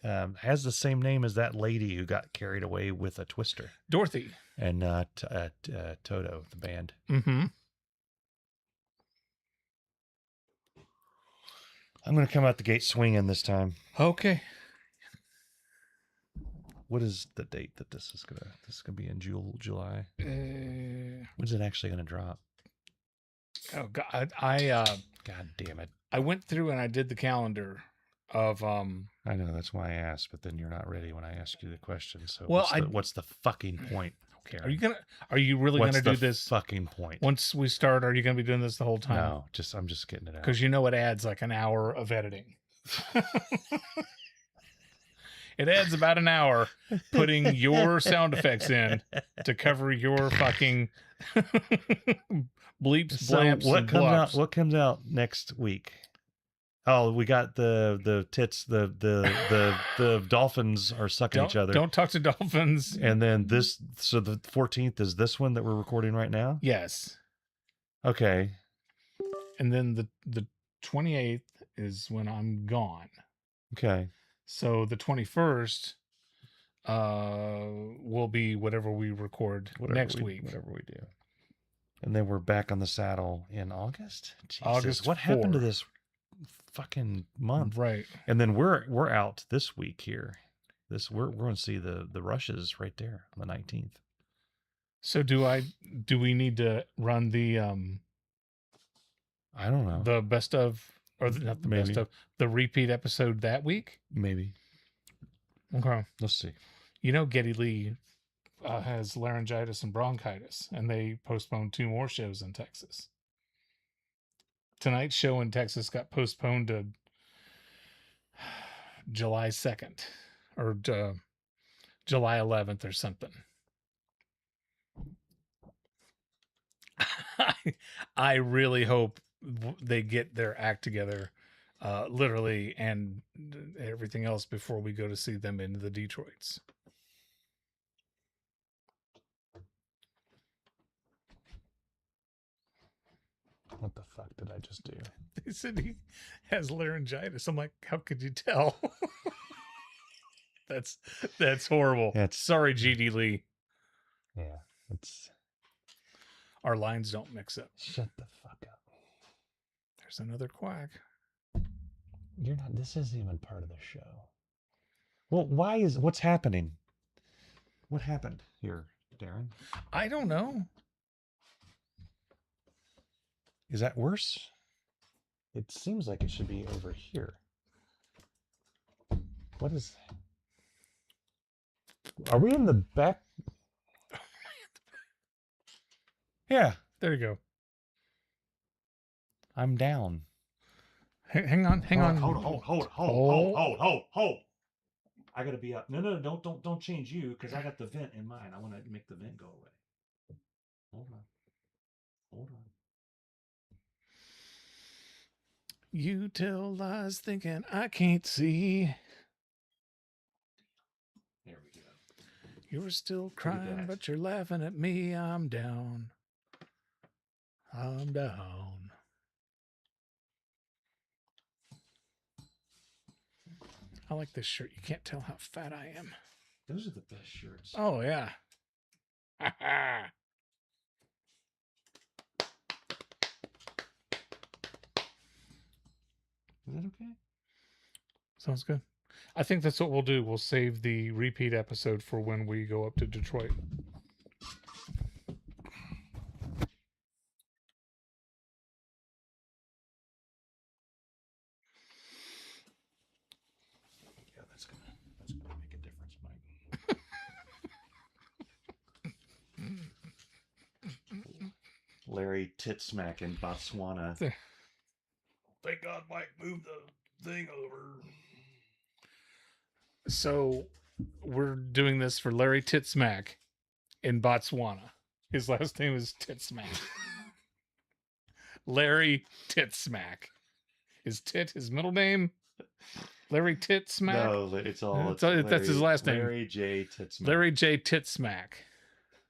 has the same name as that lady who got carried away with a twister. Dorothy. And Toto, the band. Mm-hmm. I'm going to come out the gate swinging this time. Okay. What is the date that this is gonna be in July? When's it actually gonna drop? Oh God, God damn it! I went through and I did the calendar of I know, that's why I asked, but then you're not ready when I ask you the question. So well, what's the fucking point? Karen? Are you really gonna do this? Fucking point. Once we start, are you gonna be doing this the whole time? No, I'm just getting it out. Because it adds like an hour of editing. It adds about an hour putting your sound effects in to cover your fucking bleeps, blamps, what and comes blups. out? What comes out next week? Oh, we got the tits. The dolphins are sucking each other. Don't talk to dolphins. And then so the 14th is this one that we're recording right now. Yes. Okay. And then the 28th is when I'm gone. Okay. So the 21st will be whatever we record next week. Whatever we do. And then we're back on the saddle in August. Jesus, August what happened to this fucking month? Right. And then we're out this week here. We're going to see the Rushes right there on the 19th. So do we need to run the I don't know. The best of, or not the Maybe. best of, the repeat episode that week? Maybe. Okay. Let's see. Geddy Lee has laryngitis and bronchitis, and they postponed 2 more shows in Texas. Tonight's show in Texas got postponed to July 2nd or July 11th or something. I really hope they get their act together, literally, and everything else before we go to see them in the Detroits. What the fuck did I just do? They said he has laryngitis. I'm like, how could you tell? That's horrible. Sorry, GD Lee. Yeah, it's... Our lines don't mix up. Shut the fuck up. There's another quack. You're not... This isn't even part of the show. Well, what's happening? What happened here, Darren? I don't know. Is that worse? It seems like it should be over here. What is... Are we in the back? Yeah. There you go. I'm down. Hang on. Hold. I gotta be up. No, don't change you, because I got the vent in mine. I want to make the vent go away. Hold on. You tell lies thinking I can't see. There we go. You're still crying, but you're laughing at me. I'm down. I like this shirt. You can't tell how fat I am. Those are the best shirts. Oh, yeah. Is that okay? Sounds good. I think that's what we'll do. We'll save the repeat episode for when we go up to Detroit. Yeah, that's gonna make a difference, Mike. Larry Titsmack in Botswana. Thank God Mike moved the thing over. So we're doing this for Larry Titsmack in Botswana. His last name is Titsmack. Larry Titsmack. Is Tit his middle name? Larry Titsmack? No, it's all... that's his last name. Larry J. Titsmack. Larry J. Titsmack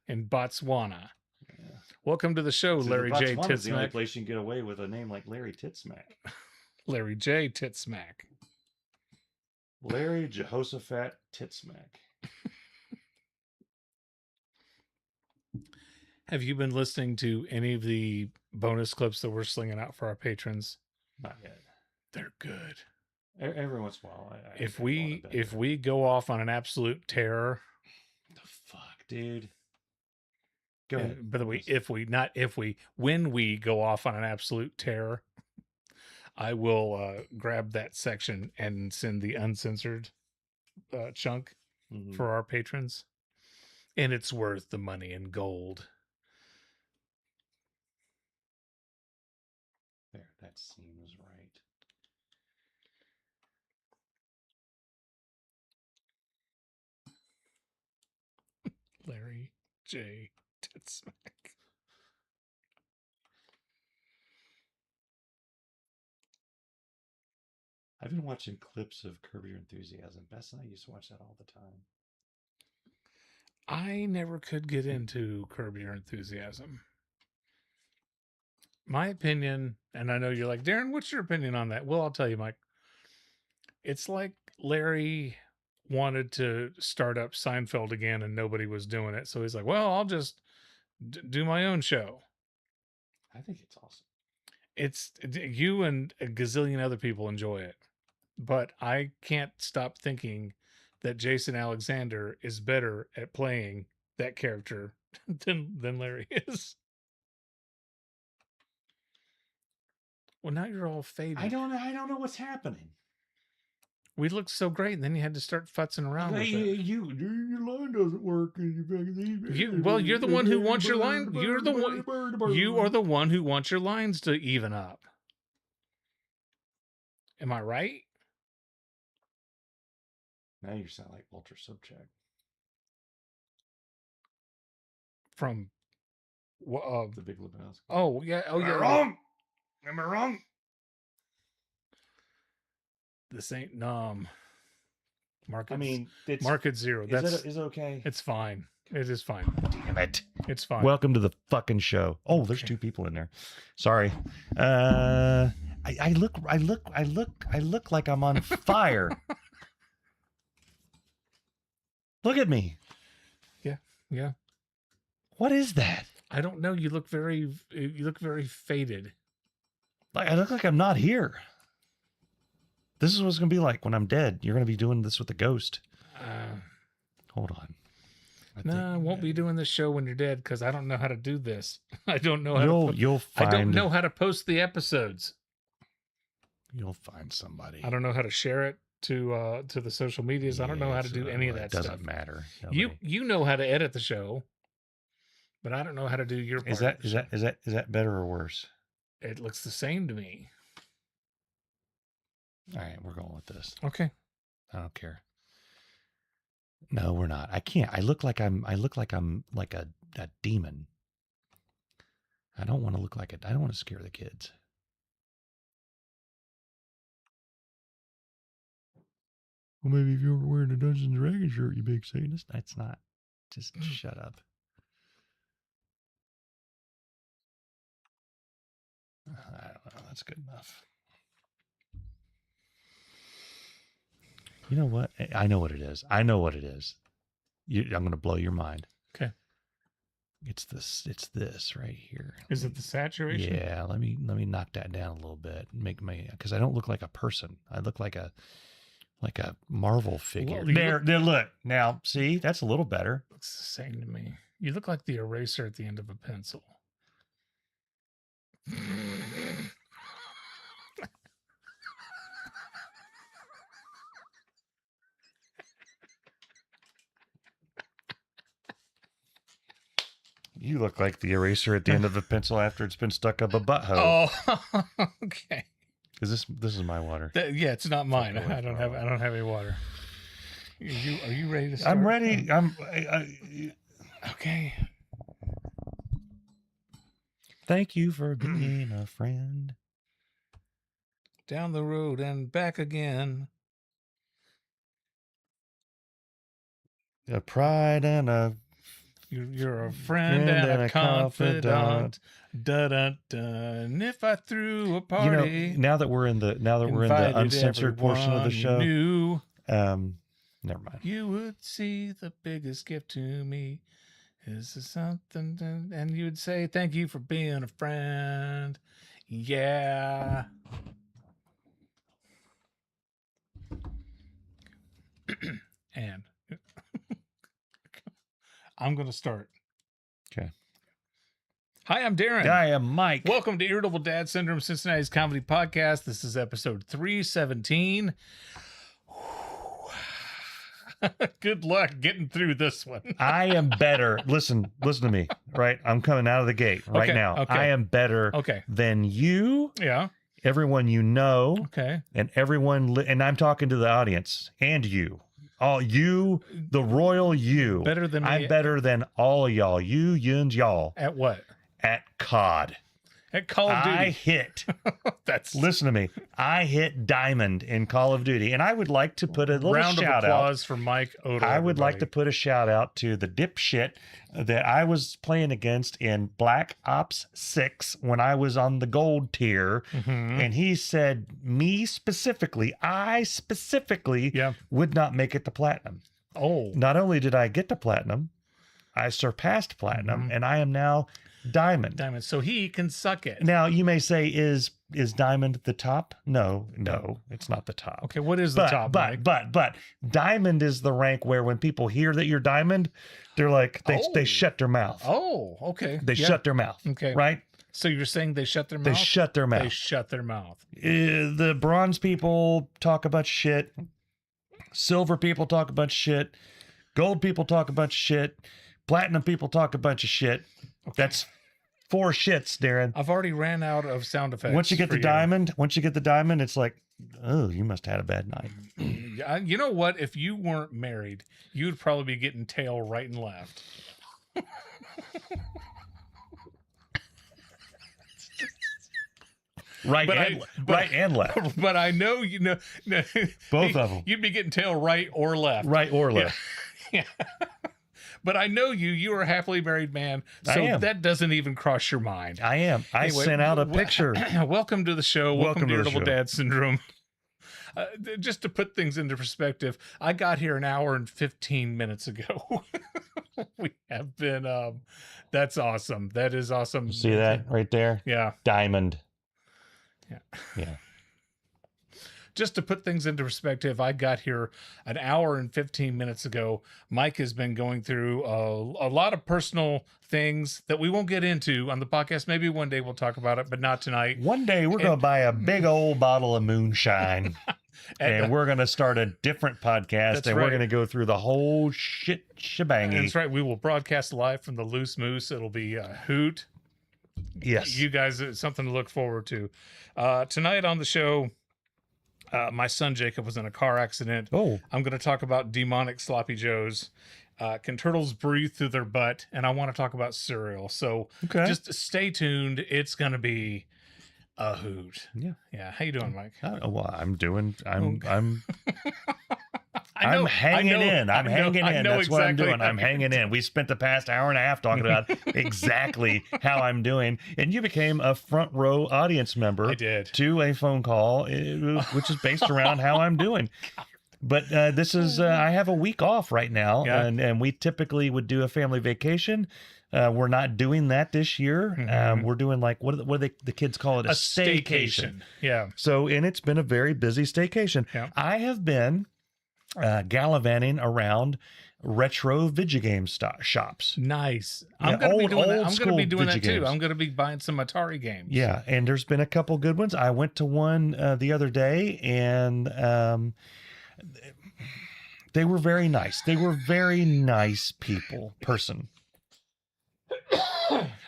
in Botswana. Yeah. Welcome to the show, Larry J. Titsmack. The only place you can get away with a name like Larry Titsmack. Larry J. Titsmack. Larry Jehoshaphat Titsmack. Have you been listening to any of the bonus clips that we're slinging out for our patrons? Not yet. They're good. Every once in a while, If we go off on an absolute terror, the fuck, dude. Go ahead. By the way, when we go off on an absolute terror, I will grab that section and send the uncensored chunk for our patrons, and it's worth the money in gold. There, that seems right. Larry J. Titsmack. I've been watching clips of Curb Your Enthusiasm. Bess and I used to watch that all the time. I never could get into Curb Your Enthusiasm. My opinion, and I know you're like, Darren, what's your opinion on that? Well, I'll tell you, Mike. It's like Larry wanted to start up Seinfeld again and nobody was doing it. So he's like, well, I'll just do my own show. I think it's awesome. It's you and a gazillion other people enjoy it. But I can't stop thinking that Jason Alexander is better at playing that character than Larry is. Well, now you're all faded. I don't know what's happening. We looked so great, and then you had to start futzing around with it. Your line doesn't work. You're the one who wants your line. You are the one who wants your lines to even up. Am I right? Now you sound like Walter Sobchak. From The Big Lebowski. Oh yeah. Am I wrong? Am I wrong? This ain't Market. I mean, it's Market Zero. Is it okay? It's fine. It is fine. Damn it. It's fine. Welcome to the fucking show. Oh, there's two people in there. Sorry. I look like I'm on fire. Look at me. Yeah. What is that? I don't know. You look very faded. Like I look like I'm not here. This is what it's gonna be like when I'm dead. You're gonna be doing this with a ghost. Hold on. I won't be doing this show when you're dead because I don't know how to do this. I don't know how you'll find. I don't know how to post the episodes. You'll find somebody. I don't know how to share it to the social medias. I don't know how to do any of that stuff. It doesn't matter. You know how to edit the show, but I don't know how to do your part. Is that better or worse? It looks the same to me. All right, we're going with this. Okay. I don't care. No, we're not. I can't. I look like I'm like a demon. I don't want to look like it. I don't want to scare the kids. Well, maybe if you were wearing a Dungeons and Dragons shirt, you big Satanist. That's not. Just shut up. I don't know. That's good enough. You know what? I know what it is. I'm going to blow your mind. Okay. It's this right here. Is it the saturation? Yeah. Let me knock that down a little bit. Because I don't look like a person. I look like a Marvel figure. Well, there. Look now. See, that's a little better. Looks the same to me. You look like the eraser at the end of a pencil. You look like the eraser at the end of a pencil after it's been stuck up a butthole. Oh, okay. Is this is my water? Yeah, it's not mine. I don't have any water. Are you ready to start? I'm ready. Okay. Thank you for being a friend. Down the road and back again. A pride and a... You're a friend and a confidant. Da da da. And if I threw a party, now that we're in the uncensored portion of the show, Never mind. You would see the biggest gift to me is something, and you would say, thank you for being a friend. Yeah. And I'm going to start. Okay. Hi, I'm Darren. I am Mike. Welcome to Irritable Dad Syndrome, Cincinnati's comedy podcast. This is episode 317. Good luck getting through this one. I am better. Listen to me, right? I'm coming out of the gate right Okay, now. okay. I am better Okay. than you, Yeah. everyone you know, Okay. and everyone, and I'm talking to the audience and you. All you, the royal you. Better than me. I'm better than all of y'all. You, yuns, y'all. At what? At COD. At Call of Duty. I hit. That's Listen to me. I hit diamond in Call of Duty, and I would like to put a little round of shout out. applause for Mike Odell. I would like to put a shout out to the dipshit that I was playing against in Black Ops 6 when I was on the gold tier. Mhm. And he said, I specifically Yeah. would not make it to platinum. Oh. Not only did I get to platinum, I surpassed platinum, Mhm. and I am now diamond. Diamond. So he can suck it. Now, you may say, is diamond the top? No, it's not the top. Okay. What is the top, Mike? But diamond is the rank where when people hear that you're diamond, they're like, they shut their mouth. Oh, okay. They Yeah. shut their mouth. Okay. Right? So you're saying they shut their mouth? They shut their They mouth. shut their mouth. The bronze people talk a bunch of shit. Silver people talk a bunch of shit. Gold people talk a bunch of shit. Platinum people talk a bunch of shit. Okay. That's 4 shits, Darren. I've already ran out of sound effects. Once you get the diamond, it's like, oh, you must have had a bad night. You know what? If you weren't married, you'd probably be getting tail right and left. Right and left. But I know you know Both of them. You'd be getting tail right or left. Right or left. Yeah. But I know you are a happily married man, I so am. that doesn't even cross your mind. I am. I Anyway, sent out a picture. Welcome to the show. Welcome to the Irritable show. Dad Syndrome. Just to put things into perspective, I got here an hour and 15 minutes ago. We have been, that's awesome. That is awesome. See that right there? Yeah. Diamond. Yeah. Just to put things into perspective, I got here an hour and 15 minutes ago. Mike has been going through a lot of personal things that we won't get into on the podcast. Maybe one day we'll talk about it, but not tonight. One day we're going to buy a big old bottle of moonshine. And we're going to start a different podcast. That's And right. we're going to go through the whole shebang. That's right. We will broadcast live from the Loose Moose. It'll be a hoot. Yes. You guys, it's something to look forward to. Tonight on the show, my son Jacob was in a car accident. Oh. I'm going to talk about demonic sloppy joes. Can turtles breathe through their butt? And I want to talk about cereal. So Okay. just stay tuned. It's going to be a hoot. Yeah. Yeah. How you doing, Mike? Well, I'm hanging in. I I'm know- hanging I in. know That's what I'm exactly doing. how I'm you're hanging in. We spent the past hour and a half talking about exactly how I'm doing. And you became a front row audience member I did. to a phone call, which is based around how I'm doing. But this is, I have a week off right now. Yeah. And we typically would do a family vacation. We're not doing that this year. Mhm. We're doing like, what do the kids call it? A staycation. Yeah. So, and it's been a very busy staycation. Yeah. I have been gallivanting around retro video game shops. Nice. Yeah, I'm going to be old doing that. I'm going to school be doing that video too. games. I'm going to be buying some Atari games. Yeah, and there's been a couple good ones. I went to one the other day, and they were very nice. They were very nice person.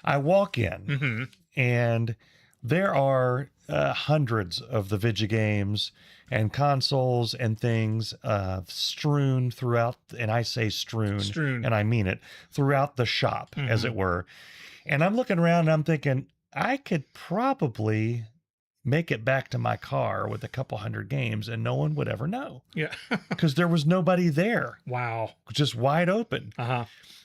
I walk in, Mm-hmm. and there are hundreds of the video games and consoles and things strewn throughout, and I say strewn, and I mean it, throughout the shop, as it were. And I'm looking around and I'm thinking, I could probably make it back to my car with a couple hundred games and no one would ever know Yeah. because there was nobody there, Wow. just wide open. Uh-huh.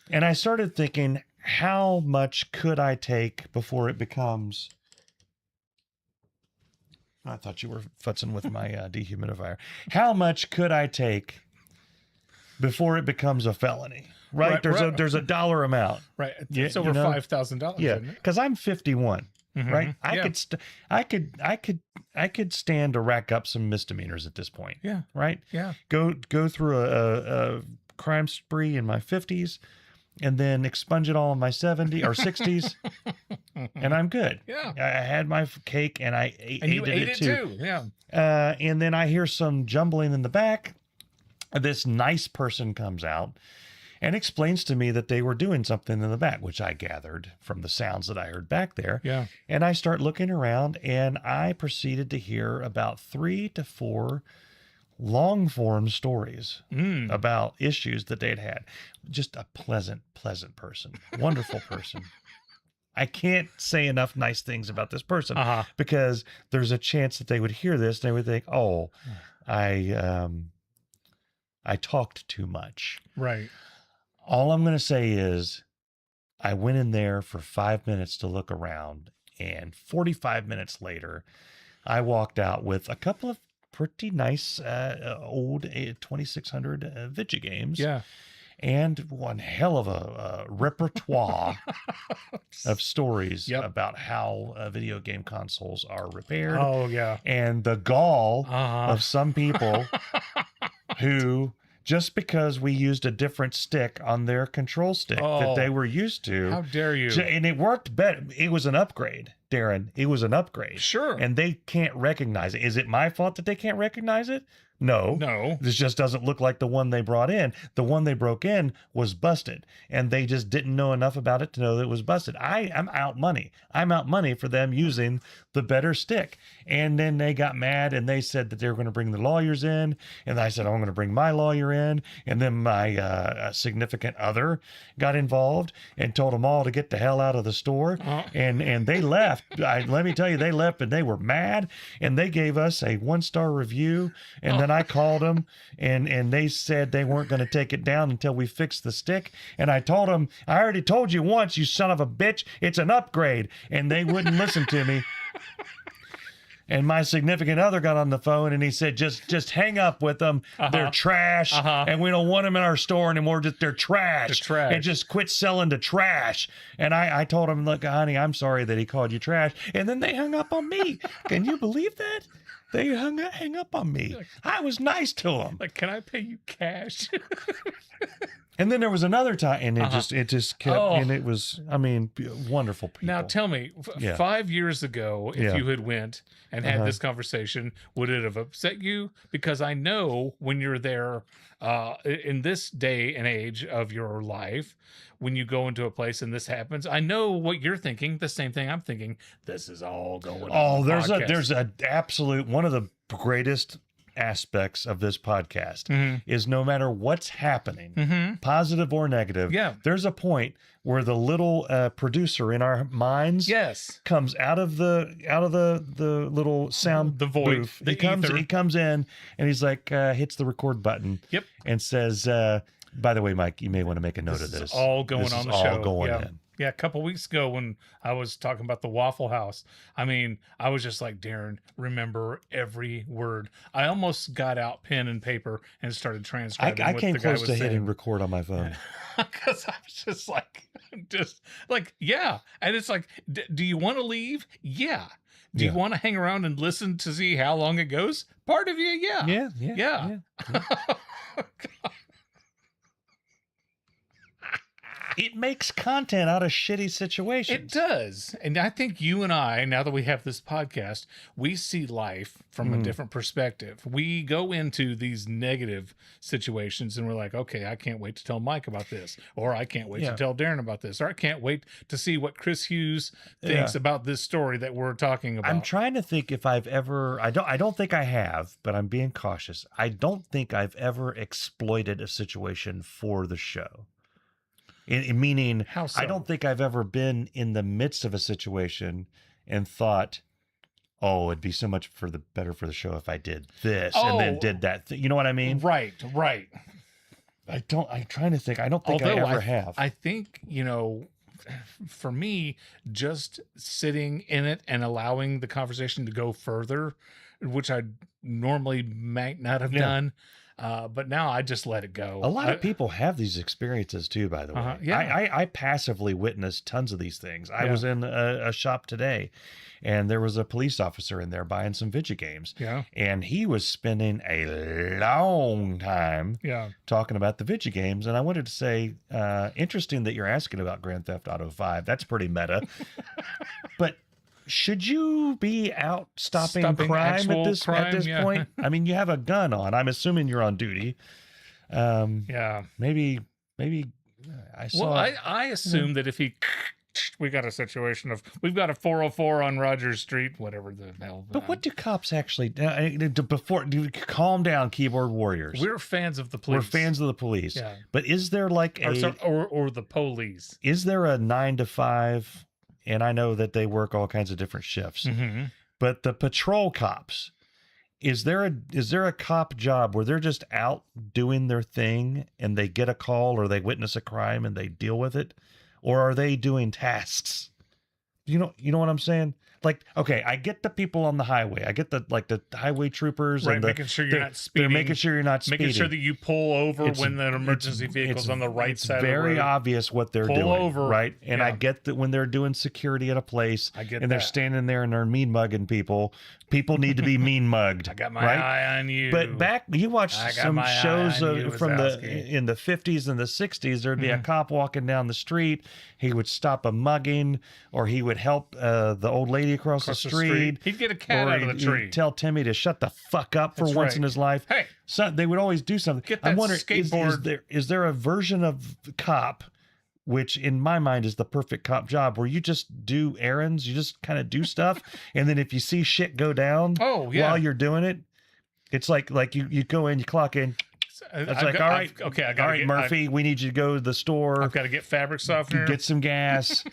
And I started thinking, how much could I take before it becomes I thought you were futzing with my dehumidifier. How much could I take before it becomes a felony? Right? There's a dollar amount. Right. It's over $5,000. Yeah. Isn't it? Because I'm 51. Right. I could stand to rack up some misdemeanors at this point. Yeah. Right. Yeah. Go through a crime spree in my 50s and then expunge it all in my 70s or 60s. And I'm good. Yeah. I had my cake and I ate it too. Yeah. And then I hear some jumbling in the back. This nice person comes out and explains to me that they were doing something in the back, which I gathered from the sounds that I heard back there. Yeah. And I start looking around and I proceeded to hear about 3 to 4 long form stories about issues that they'd had. Just a pleasant person, wonderful person. I can't say enough nice things about this person because there's a chance that they would hear this and they would think, oh, I talked too much. Right. All I'm going to say is I went in there for 5 minutes to look around, and 45 minutes later, I walked out with a couple of pretty nice old 2600 Vidya games. Yeah. And one hell of a repertoire of stories about how video game consoles are repaired. Oh, yeah. And the gall of some people who, just because we used a different stick on their control stick that they were used to. How dare you? And it worked better. It was an upgrade, Darren. It was an upgrade. Sure. And they can't recognize it. Is it my fault that they can't recognize it? No. This just doesn't look like the one they brought in. The one they broke in was busted, and they just didn't know enough about it to know that it was busted. I'm out money. I'm out money for them using the better stick. And then they got mad, and they said that they were going to bring the lawyers in, and I said, I'm going to bring my lawyer in. And then my significant other got involved and told them all to get the hell out of the store. And they left. Let me tell you, they left, and they were mad, and they gave us a 1-star review. And then I called them and they said they weren't going to take it down until we fixed the stick. And I told them, I already told you once, you son of a bitch, it's an upgrade. And they wouldn't listen to me. And my significant other got on the phone and he said, just hang up with them. They're trash. And we don't want them in our store anymore. They're trash. They're trash. And just quit selling to trash. And I told him, look, honey, I'm sorry that he called you trash. And then they hung up on me. Can you believe that? They hang up on me. I was nice to them. Like, can I pay you cash? And then there was another time, and it just kept, and it was, I mean, wonderful people. Now tell me, 5 years ago, if you had went and had this conversation, would it have upset you? Because I know when you're there, in this day and age of your life, when you go into a place and this happens, I know what you're thinking. The same thing I'm thinking. This is all going on. Oh, there's a absolute, one of the greatest aspects of this podcast is no matter what's happening, positive or negative, there's a point where the little producer in our minds comes out of the little sound the void, booth. The He comes in and he's like hits the record button and says, by the way, Mike, you may want to make a note of this. Is all going on the all show. Going in. Yeah, a couple weeks ago when I was talking about the Waffle House, I mean, I was just like, Darren, remember every word. I almost got out pen and paper and started transcribing. I came close to hitting record on my phone. Because I was just like, yeah. And it's like, do you want to leave? Yeah. Do you want to hang around and listen to see how long it goes? Part of you, yeah. Yeah. It makes content out of shitty situations. It does. And I think you and I, now that we have this podcast, we see life from a different perspective. We go into these negative situations and we're like, okay, I can't wait to tell Mike about this. Or I can't wait to tell Darren about this. Or I can't wait to see what Chris Hughes thinks about this story that we're talking about. I'm trying to think if I've ever, I don't think I have, but I'm being cautious. I don't think I've ever exploited a situation for the show. Meaning, how so? I don't think I've ever been in the midst of a situation and thought, oh, it'd be so much better for the show if I did this and then did that. You know what I mean? Right. I'm trying to think. I don't think I ever have. I think, for me, just sitting in it and allowing the conversation to go further, which I normally might not have done. But now I just let it go. A lot of people have these experiences too, by the way. I passively witnessed tons of these things. I was in a shop today, and there was a police officer in there buying some video games. Yeah. And he was spending a long time talking about the video games. And I wanted to say, interesting that you're asking about Grand Theft Auto 5. That's pretty meta. But should you be out stopping crime at this point? I mean, you have a gun on. I'm assuming you're on duty. Maybe I saw. Well, I assume that if we got a situation of, we've got a 404 on Rogers Street, whatever the hell. But what do cops actually calm down, keyboard warriors? We're fans of the police. We're fans of the police. Yeah. But is there like or the police? Is there a 9 to 5? And I know that they work all kinds of different shifts, but the patrol cops, is there a cop job where they're just out doing their thing and they get a call or they witness a crime and they deal with it? Or are they doing tasks? You know what I'm saying? Like, okay, I get the people on the highway. I get the highway troopers, right? And making sure you're not speeding. They're making sure you're not speeding. Making sure that you pull over when an emergency vehicle's on the right side. It's very obvious what they're doing. Pull over, right? And I get that when they're doing security at a place, they're standing there and they're mean mugging people. People need to be mean mugged. I got my eye on you. But you watch some shows from in the 50s and the 60s. There'd be a cop walking down the street. He would stop a mugging, or he would help the old lady across the street. He'd get a cat out of the tree. He'd tell Timmy to shut the fuck up for once in his life. Hey, so they would always do something. Get that skateboard. Is there a version of cop, which in my mind is the perfect cop job, where you just do errands, you just kind of do stuff, and then if you see shit go down while you're doing it, it's like you go in, you clock in. It's like, all right, Murphy, we need you to go to the store. I've got to get fabric softener, get some gas,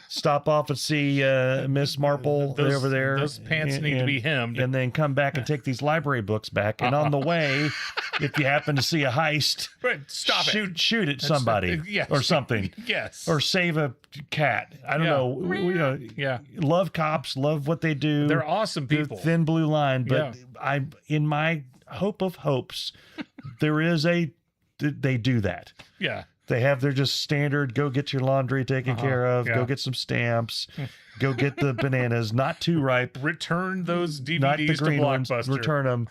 stop off and see Miss Marple over there. Those pants need to be hemmed, and then come back and take these library books back. And on the way, if you happen to see a heist, shoot at somebody or something. Yes, or save a cat. I don't know. Love cops, love what they do. They're awesome people. The thin blue line, but I'm in my hope of hopes. They do that. Yeah. They have their just standard, go get your laundry taken care of, go get some stamps, go get the bananas, not too ripe. Return those DVDs not the green to Blockbuster. Ones, return them.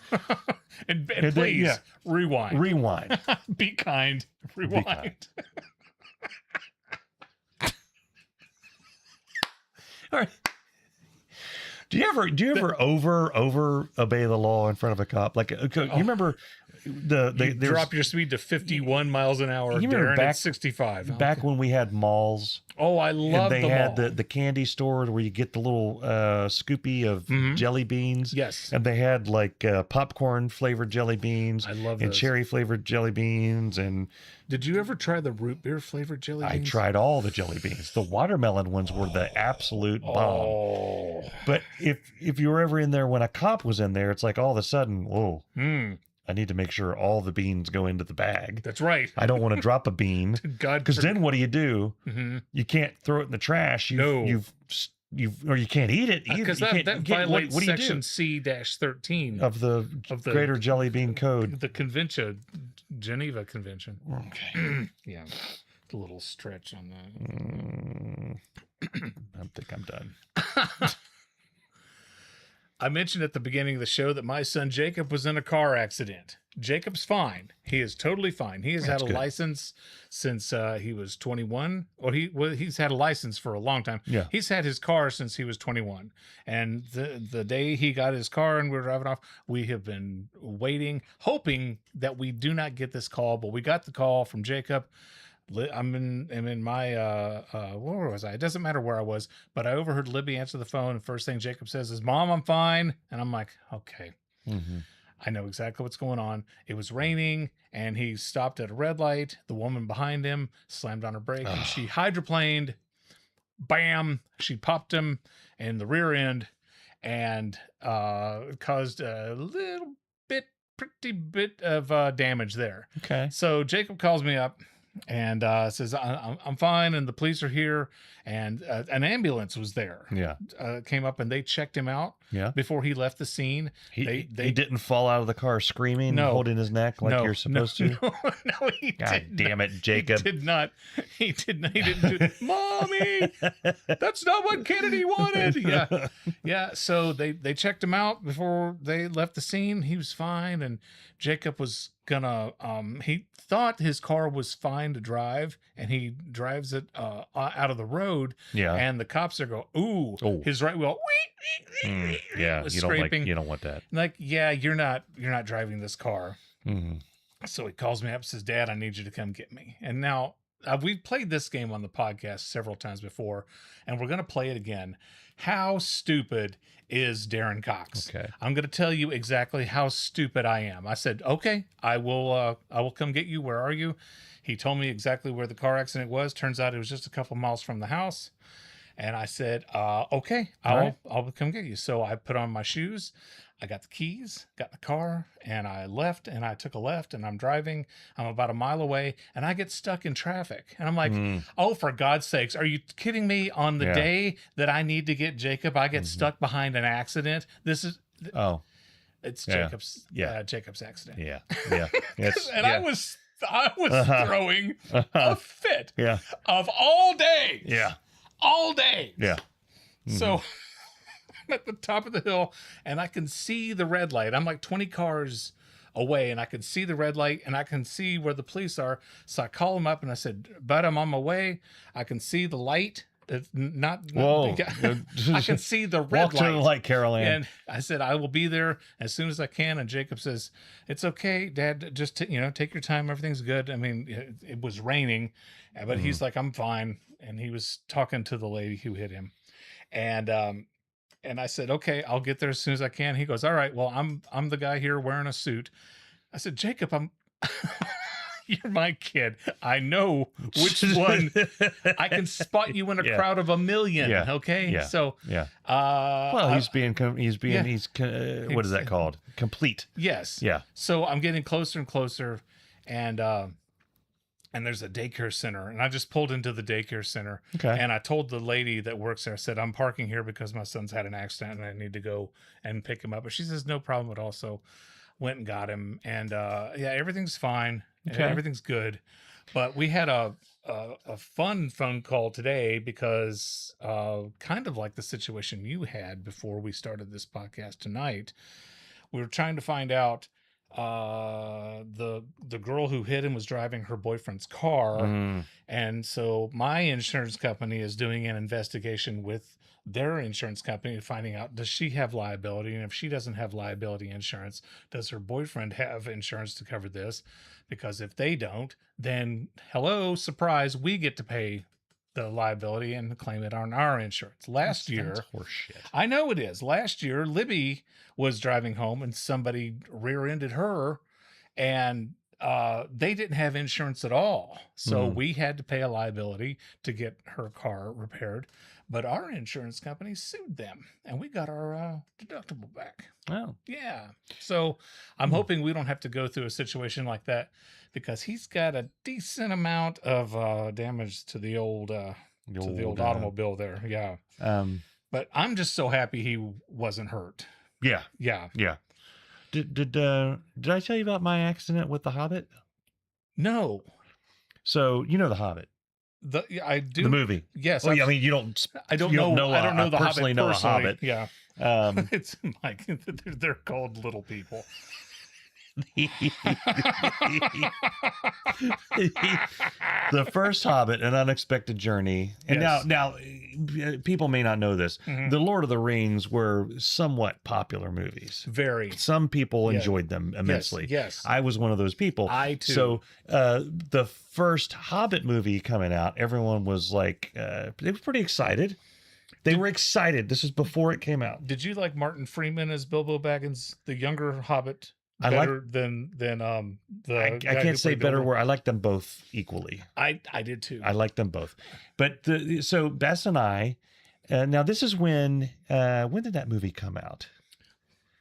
and please, rewind. Rewind. Be kind. Rewind. Be kind. All right. Do you ever over obey the law in front of a cop? Like, you remember you drop your speed to 51 miles an hour. You remember back 65. Back when we had malls. Oh, I love the mall. They had the candy store where you get the little scoopy of jelly beans. Yes. And they had like popcorn flavored jelly beans. I love and cherry flavored jelly beans. And did you ever try the root beer flavored jelly beans? I tried all the jelly beans. The watermelon ones were the absolute bomb. Oh. But if you were ever in there when a cop was in there, it's like all of a sudden, whoa. I need to make sure all the beans go into the bag. That's right. I don't want to drop a bean. Because then what do? You can't throw it in the trash. Or you can't eat it. Because that violates Section C-13 of the Greater Jelly Bean Code. The convention, Geneva Convention. Okay. Yeah. A little stretch on that. I think I'm done. I mentioned at the beginning of the show that my son Jacob was in a car accident. Jacob's fine. He is totally fine. He has had a license since he was 21. He's had a license for a long time. Yeah. He's had his car since he was 21. And the day he got his car and we were driving off, we have been waiting, hoping that we do not get this call. But we got the call from Jacob. I'm in my where was I? It doesn't matter where I was, but I overheard Libby answer the phone. And first thing Jacob says is, "Mom, I'm fine." And I'm like, okay, I know exactly what's going on. It was raining, and he stopped at a red light. The woman behind him slammed on her brake, and she hydroplaned. Bam! She popped him in the rear end, and caused a pretty bit of damage there. Okay. So Jacob calls me up. and says, I'm fine, and the police are here, and an ambulance was there. Yeah. Came up and they checked him out. Yeah. Before he left the scene. He didn't fall out of the car screaming, holding his neck like you're supposed to. No, he God did damn not. it, Jacob. He did not. He didn't do Mommy, that's not what Kennedy wanted. Yeah. Yeah. So they checked him out before they left the scene. He was fine. And Jacob was gonna, he thought his car was fine to drive, and he drives it out of the road. Yeah. And the cops there go, ooh, his right wheel. Yeah. You don't want that. Like, yeah, you're not driving this car. So he calls me up and says, Dad, I need you to come get me. And now we've played this game on the podcast several times before, and we're going to play it again. How stupid is Darren Cox? Okay. I'm going to tell you exactly how stupid I am. I said, okay, I will come get you. Where are you? He told me exactly where the car accident was. Turns out it was just a couple miles from the house. And I said, okay, I'll come get you. So I put on my shoes. I got the keys, got in the car, and I left, and I took a left, and I'm driving. I'm about a mile away, and I get stuck in traffic. And I'm like, oh, for God's sakes, are you kidding me? On the day that I need to get Jacob, I get stuck behind an accident. This is... It's Jacob's Jacob's accident. Yeah. Yeah. Yes. And I was throwing a fit. Yeah. Of all days. Yeah. All day. Yeah. So I'm at the top of the hill, and I can see the red light. I'm like 20 cars away, and I can see the red light, and I can see where the police are. So I call him up, and I said, Bud, I'm on my way. I can see the light. It's not Whoa. I can see the red Walk light. to the light, Carol Ann. And I said, I will be there as soon as I can. And Jacob says, it's okay, Dad. Just, take your time. Everything's good. I mean, it was raining, but he's like, I'm fine. And he was talking to the lady who hit him. And I said, okay, I'll get there as soon as I can. He goes, all right, well, I'm the guy here wearing a suit. I said, Jacob, you're my kid. I know which one. I can spot you in a crowd of a million. Yeah. Okay. Yeah. So, yeah. Well, he's what is that called? Complete. Yes. Yeah. So I'm getting closer and closer, and there's a daycare center, and I just pulled into the daycare center. Okay. And I told the lady that works there, I said, I'm parking here because my son's had an accident and I need to go and pick him up. But she says, no problem at all. So went and got him, and everything's fine. Okay. Everything's good. But we had a fun phone call today because kind of like the situation you had before we started this podcast tonight. We were trying to find out the girl who hit him was driving her boyfriend's car. And so my insurance company is doing an investigation with their insurance company, finding out, does she have liability? And if she doesn't have liability insurance, does her boyfriend have insurance to cover this? Because if they don't, then hello, surprise, we get to pay the liability and claim it on our insurance. Last year, that's horseshit. I know it is. Last year, Libby was driving home and somebody rear-ended her, and they didn't have insurance at all. So we had to pay a liability to get her car repaired. But our insurance company sued them, and we got our deductible back. Oh. Yeah. So I'm hoping we don't have to go through a situation like that, because he's got a decent amount of damage to the old automobile there. Yeah. But I'm just so happy he wasn't hurt. Yeah. Yeah. Yeah. Did I tell you about my accident with the Hobbit? No. So you know the Hobbit. I do. The movie. Yes. Well, I mean, you don't. I don't know the Hobbit personally. Know a Hobbit. Yeah. It's like they're called little people. The first Hobbit, An Unexpected Journey. And now people may not know this. The Lord of the Rings were somewhat popular movies. Very. Some people enjoyed them immensely. Yes. I was one of those people. I too. So the first Hobbit movie coming out, everyone was like, they were pretty excited. They were excited. This is before it came out. Did you like Martin Freeman as Bilbo Baggins, the younger Hobbit? Better than the I can't say better word. I like them both equally. I did too. I like them both. But so Bess and I, now this is when did that movie come out?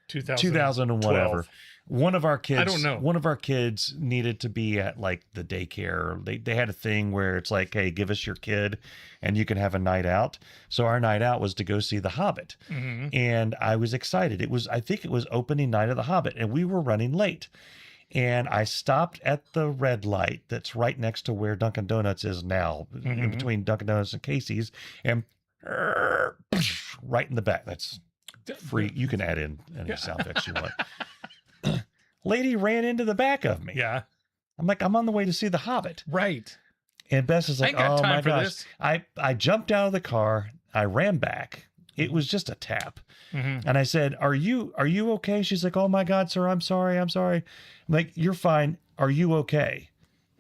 2000 and whatever. One of our kids, I don't know. One of our kids needed to be at like the daycare. They had a thing where it's like, hey, give us your kid and you can have a night out. So our night out was to go see The Hobbit. Mm-hmm. And I was excited. I think it was opening night of The Hobbit, and we were running late. And I stopped at the red light that's right next to where Dunkin' Donuts is now, in between Dunkin' Donuts and Casey's, and right in the back. That's free. You can add in any sound effects you want. Lady ran into the back of me. Yeah. I'm like, I'm on the way to see The Hobbit. Right. And Bess is like, oh my gosh. This. I jumped out of the car. I ran back. It was just a tap. Mm-hmm. And I said, are you okay? She's like, oh my God, sir, I'm sorry. I'm like, you're fine. Are you okay?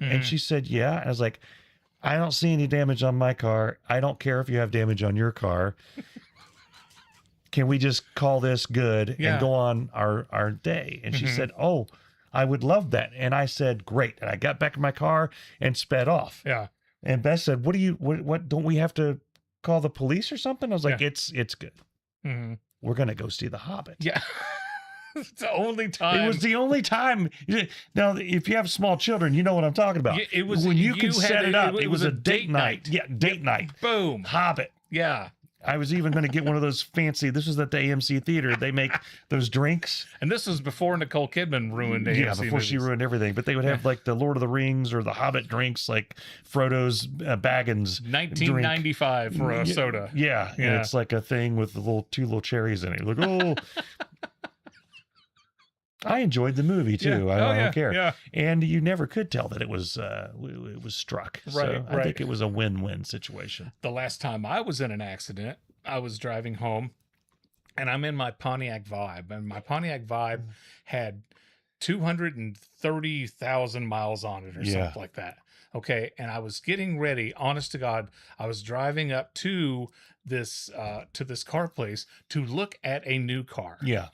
Mm-hmm. And she said, yeah. And I was like, I don't see any damage on my car. I don't care if you have damage on your car. Can we just call this good and go on our day? And she said, oh, I would love that. And I said, great. And I got back in my car and sped off. Yeah. And Beth said, what don't we have to call the police or something? I was like, it's good. Mm-hmm. We're going to go see The Hobbit. Yeah. It's the only time. It was the only time. Now, if you have small children, you know what I'm talking about. It was when you could set it up. It was a date night. Yeah, date night. Boom. Hobbit. Yeah. I was even going to get one of those fancy. This was at the AMC theater. They make those drinks. And this was before Nicole Kidman ruined AMC. Yeah, before she ruined everything. But they would have like the Lord of the Rings or the Hobbit drinks, like Frodo's Baggins. 1995 drink. for a soda. Yeah, and it's like a thing with the two little cherries in it. Like, oh. I enjoyed the movie too. I don't care. Yeah. And you never could tell that it was struck. Right, So I right. think it was a win-win situation. The last time I was in an accident, I was driving home and I'm in my Pontiac Vibe, and my Pontiac Vibe had 230,000 miles on it or something like that. Okay. And I was getting ready, honest to God, I was driving up to this car place to look at a new car. Yeah.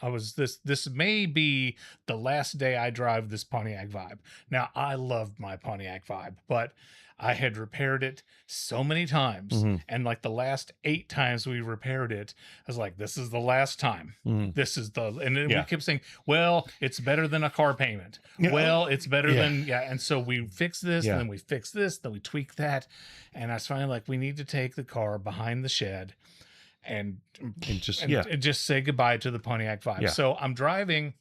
This may be the last day I drive this Pontiac Vibe. Now, I love my Pontiac Vibe, but I had repaired it so many times. Mm-hmm. And like the last 8 times we repaired it, I was like, this is the last time. Mm-hmm. This is and then we kept saying, well, it's better than a car payment. Yeah. Well, it's better than, and so we fix this, and then we fix this, then we tweak that. And I was finally like, we need to take the car behind the shed and just say goodbye to the Pontiac Vibe. Yeah. So I'm driving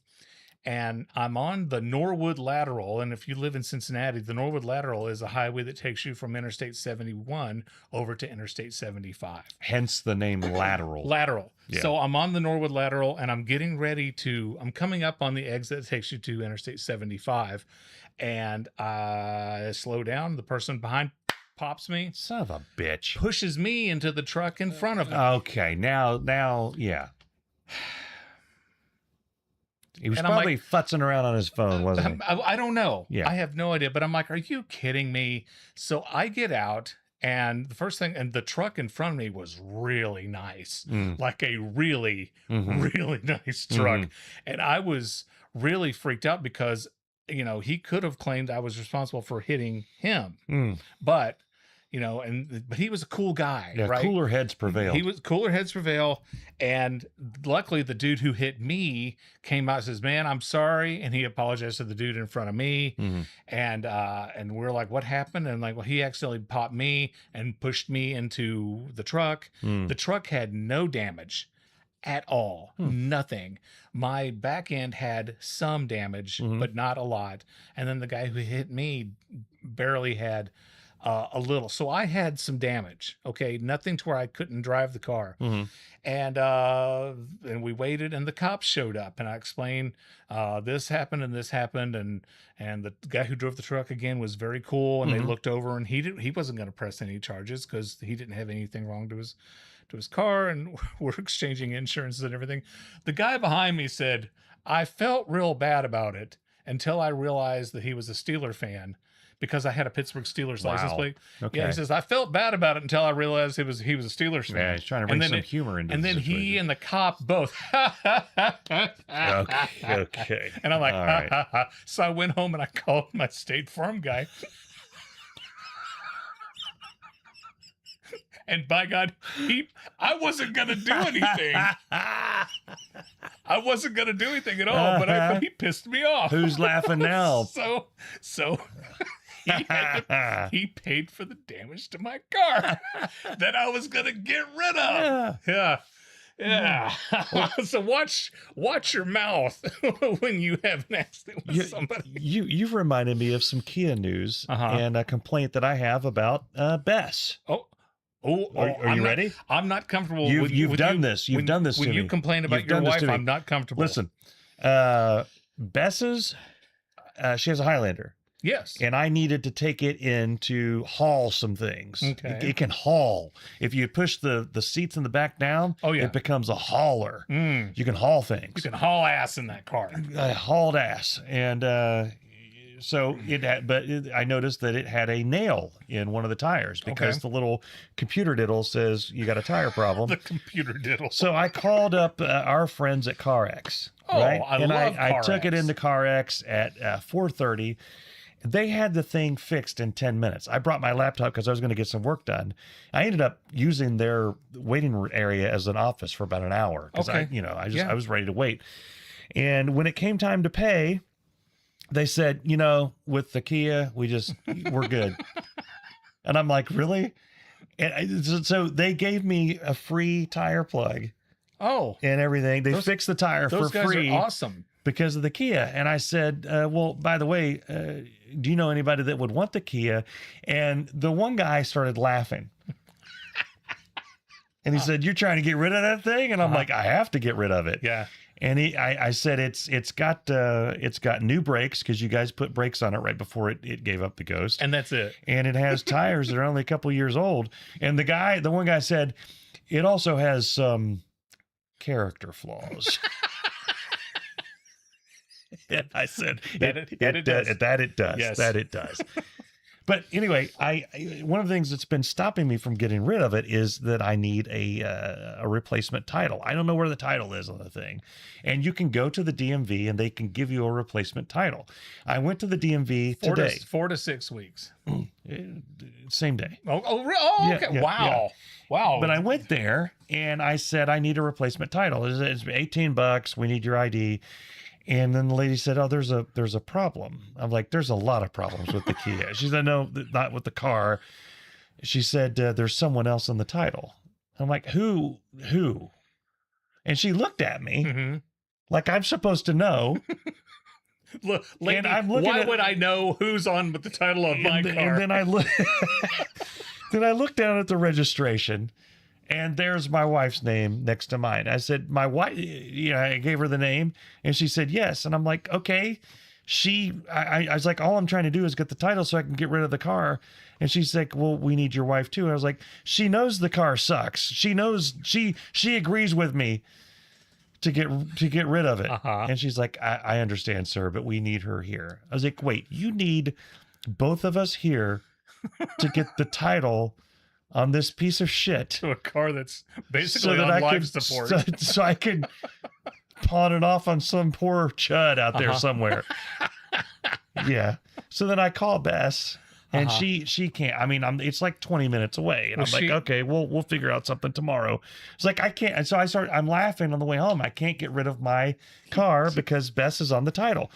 and I'm on the Norwood Lateral. And if you live in Cincinnati, the Norwood Lateral is a highway that takes you from Interstate 71 over to Interstate 75. Hence the name Lateral. Lateral. Yeah. So I'm on the Norwood Lateral and I'm coming up on the exit that takes you to Interstate 75. And I slow down. The person behind pops me. Son of a bitch. Pushes me into the truck in front of him. Okay. Now, yeah. He was And probably futzing around on his phone, wasn't he? I don't know. Yeah. I have no idea. But I'm like, are you kidding me? So I get out, and the first thing, and the truck in front of me was really nice, like a really, really nice truck. And I was really freaked out because, he could have claimed I was responsible for hitting him. But, but he was a cool guy, right? Cooler heads prevail. Cooler heads prevail. And luckily the dude who hit me came out and says, man, I'm sorry. And he apologized to the dude in front of me. And we're like, what happened? And like, well, he accidentally popped me and pushed me into the truck. The truck had no damage at all. Nothing. My back end had some damage, but not a lot. And then the guy who hit me barely had a little. So I had some damage. Okay. Nothing to where I couldn't drive the car. And we waited and the cops showed up and I explained, this happened and this happened. And the guy who drove the truck again was very cool. And they looked over and he wasn't going to press any charges because he didn't have anything wrong to his car, and we're exchanging insurances and everything. The guy behind me said, I felt real bad about it until I realized that he was a Steeler fan because I had a Pittsburgh Steelers license plate. Okay. Yeah, he says, I felt bad about it until I realized he was a Steelers fan. Yeah, he's trying to bring some humor into it. And then he and the cop both. Okay. And I'm like, all right. So I went home and I called my State Farm guy. And by God, I wasn't going to do anything. I wasn't going to do anything at all, but he pissed me off. Who's laughing now? So he paid for the damage to my car that I was going to get rid of. Yeah. So watch your mouth when you have an accident with somebody. You've reminded me of some Kia news and a complaint that I have about Bess. Are you ready? I'm not comfortable. You've done this. You've done this to me. When you complain about your wife, I'm not comfortable. Listen, Bess's, she has a Highlander. Yes. And I needed to take it in to haul some things. Okay. It can haul. If you push the seats in the back down, it becomes a hauler. You can haul things. You can haul ass in that car. I hauled ass. And so it had, but I noticed that it had a nail in one of the tires because the little computer diddle says you got a tire problem. The computer diddle. So I called up our friends at CarX. Right? I took it into CarX at 4:30. They had the thing fixed in 10 minutes. I brought my laptop because I was going to get some work done. I ended up using their waiting area as an office for about an hour because I was ready to wait. And when it came time to pay, they said, with the Kia, we're good. And I'm like, really? And so they gave me a free tire plug. Oh, and everything. They fixed the tire for free. Those guys are awesome. Because of the Kia. And I said, well, by the way, do you know anybody that would want the Kia? And the one guy started laughing. And he said, you're trying to get rid of that thing? And I'm like, I have to get rid of it. Yeah. And I said, it's got new brakes because you guys put brakes on it right before it gave up the ghost. And that's it. And it has tires that are only a couple years old. And the one guy said, it also has some character flaws. And I said, it does. But anyway, one of the things that's been stopping me from getting rid of it is that I need a replacement title. I don't know where the title is on the thing. And you can go to the DMV and they can give you a replacement title. I went to the DMV today. 4 to 6 weeks. Same day. Okay. Yeah, wow. Wow. But I went there and I said, I need a replacement title. It's $18. We need your ID. And then the lady said, oh, there's a problem. I'm like, there's a lot of problems with the Kia. She said, no, not with the car. She said, there's someone else in the title. I'm like, who? And she looked at me like I'm supposed to know. Look, lady, and I'm looking why would I know who's on with the title of my car? And then I looked down at the registration. And there's my wife's name next to mine. I said, my wife, I gave her the name and she said, yes. And I'm like, okay. I was like, all I'm trying to do is get the title so I can get rid of the car. And she's like, well, we need your wife too. And I was like, she knows the car sucks. She knows, she agrees with me to get rid of it. And she's like, I understand, sir, but we need her here. I was like, wait, you need both of us here to get the title on this piece of shit to a car that's basically on life support. So I could pawn it off on some poor chud out there somewhere. Yeah. So then I call Bess and she can't. I mean, it's like 20 minutes away. And I'm like, okay, we'll figure out something tomorrow. It's like, I can't. And so I'm laughing on the way home. I can't get rid of my car because Bess is on the title.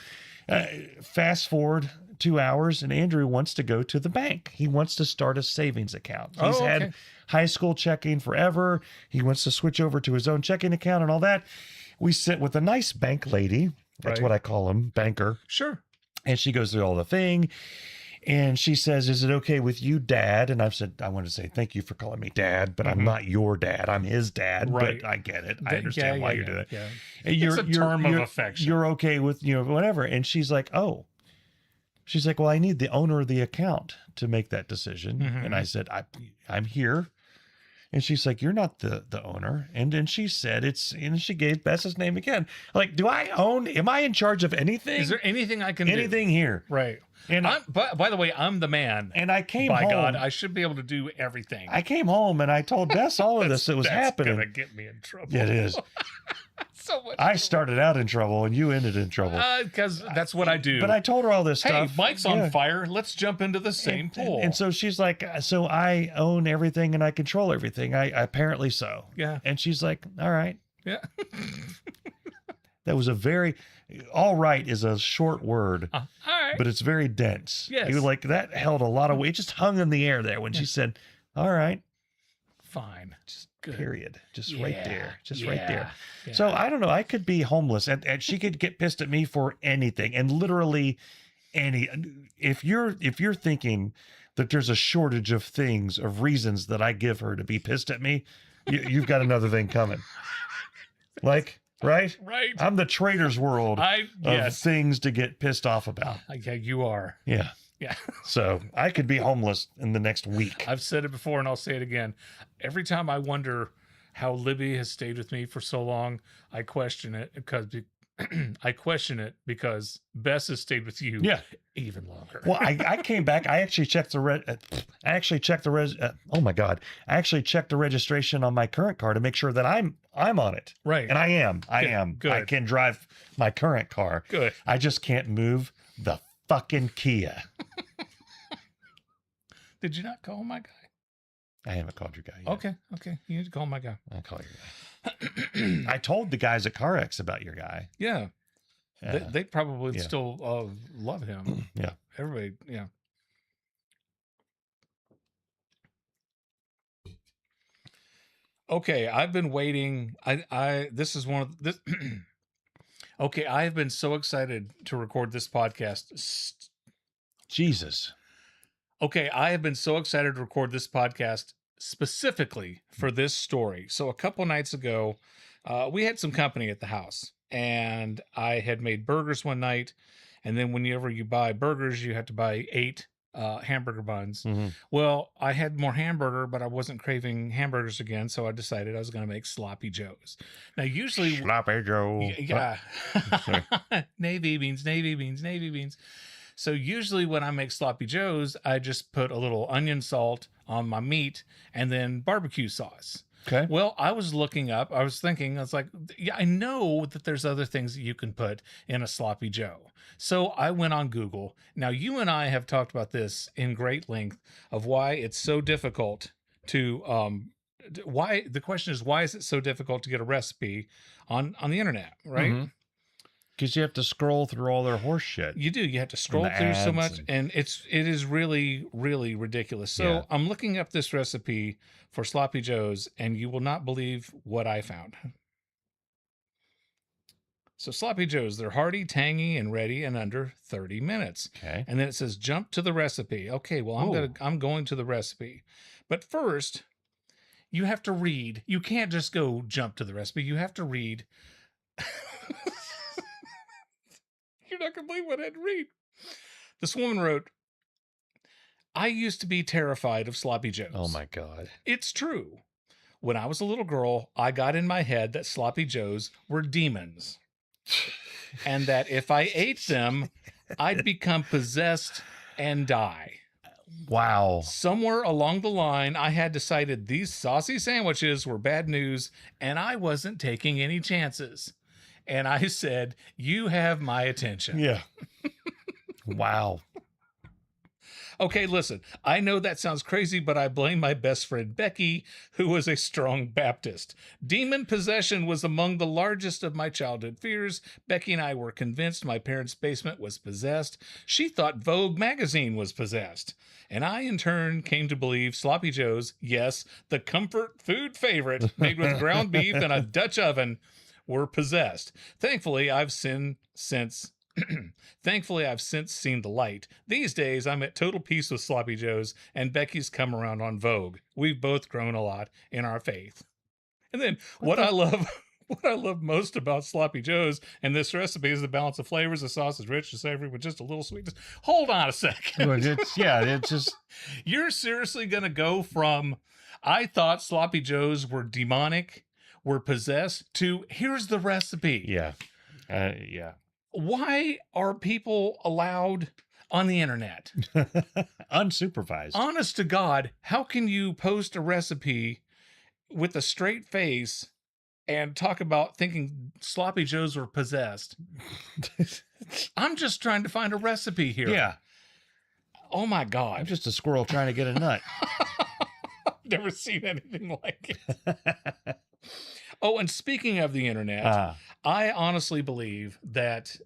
Fast forward 2 hours and Andrew wants to go to the bank. He wants to start a savings account. He's had high school checking forever. He wants to switch over to his own checking account and all that. We sit with a nice bank lady. That's what I call him, banker. Sure. And she goes through all the thing. And she says, is it okay with you, Dad? And I've said, I want to say, thank you for calling me Dad, but I'm not your dad. I'm his dad. Right. But I get it. I understand why you're doing it. Yeah. It's a term of affection. You're okay with, whatever. And she's like, oh. She's like, well, I need the owner of the account to make that decision. And I said, I'm here. And she's like, you're not the owner. And then she said, and she gave Bess's name again. Like, am I in charge of anything? Is there anything I can do? Anything here? Right. And by the way, I'm the man. And I came home. By God, I should be able to do everything. I came home and I told Bess all of this that was happening. That's going to get me in trouble. Yeah, it is. so much. I started out in trouble and you ended in trouble. Because that's what I do. But I told her all this Hey, stuff. Mike's on fire. Let's jump into the same pool. And so she's like, so I own everything and I control everything. I apparently so. Yeah. And she's like, all right. Yeah. That was a very, all right is a short word, all right. but it's very dense. Yes. You were like, that held a lot of weight. It just hung in the air there when she said, all right. Fine. Just good. Period. Just right there. Just right there. Yeah. So I don't know. I could be homeless and she could get pissed at me for anything, and literally if you're thinking that there's a shortage of things, of reasons that I give her to be pissed at me, you've got another thing coming. Like, right? Right. I'm the trader's world of yes. things to get pissed off about. Yeah, you are. Yeah. Yeah. So I could be homeless in the next week. I've said it before and I'll say it again. Every time I wonder how Libby has stayed with me for so long, I question it because Bess has stayed with you even longer. Well, I came back. I actually checked the oh my God. I actually checked the registration on my current car to make sure that I'm on it. Right. And I am. Good. I can drive my current car. Good. I just can't move the fucking Kia. Did you not call my guy? I haven't called your guy yet. Okay. You need to call my guy. I'll call your guy. I told the guys at CarX about your guy. Yeah. They probably still love him. Yeah. Everybody, yeah. Okay, I've been waiting. This is one of this. Okay, I have been so excited to record this podcast. Jesus. Okay, I have been so excited to record this podcast specifically for this story. So a couple nights ago, we had some company at the house, and I had made burgers one night. And then whenever you buy burgers, you have to buy 8 hamburger buns. Mm-hmm. Well, I had more hamburger, but I wasn't craving hamburgers again, so I decided I was going to make sloppy joes. Now, usually Sloppy Joe. yeah, navy beans. So usually when I make sloppy joes, I just put a little onion salt on my meat and then barbecue sauce. Okay. Well, I was looking up. I was thinking, I was like, yeah, I know that there's other things that you can put in a sloppy joe. So I went on Google. Now, you and I have talked about this in great length of why it's so difficult to, the question is, why is it so difficult to get a recipe on the internet, right? Because you have to scroll through all their horse shit. You do. You have to scroll through so much, and it is really, really ridiculous. So I'm looking up this recipe for sloppy joes, and you will not believe what I found. So sloppy joes, they're hearty, tangy, and ready in under 30 minutes. Okay. And then it says jump to the recipe. Okay, well I'm going to the recipe. But first, you have to read. You can't just go jump to the recipe. You have to read. You're not going to believe what I had to read. This woman wrote, I used to be terrified of sloppy joes. Oh my God. It's true. When I was a little girl, I got in my head that sloppy joes were demons. And that if I ate them, I'd become possessed and die. Wow. Somewhere along the line, I had decided these saucy sandwiches were bad news, and I wasn't taking any chances. And I said, you have my attention. Yeah. Wow. Okay, listen, I know that sounds crazy, but I blame my best friend Becky, who was a strong Baptist. Demon possession was among the largest of my childhood fears. Becky and I were convinced my parents' basement was possessed. She thought Vogue magazine was possessed. And I, in turn, came to believe sloppy joes, yes, the comfort food favorite made with ground beef in a Dutch oven, were possessed. Thankfully, I've since seen the light. These days, I'm at total peace with sloppy joes, and Becky's come around on Vogue. We've both grown a lot in our faith. And then what I love most about sloppy joes and this recipe is the balance of flavors. The sauce is rich and savory with just a little sweetness. Hold on a second. It's just You're seriously going to go from I thought sloppy joes were demonic, were possessed, to here's the recipe. Yeah. Yeah. Why are people allowed on the internet? Unsupervised. Honest to God, how can you post a recipe with a straight face and talk about thinking sloppy joes were possessed. I'm just trying to find a recipe here. Yeah. Oh my God. I'm just a squirrel trying to get a nut. Never seen anything like it. Oh, and speaking of the internet, I honestly believe that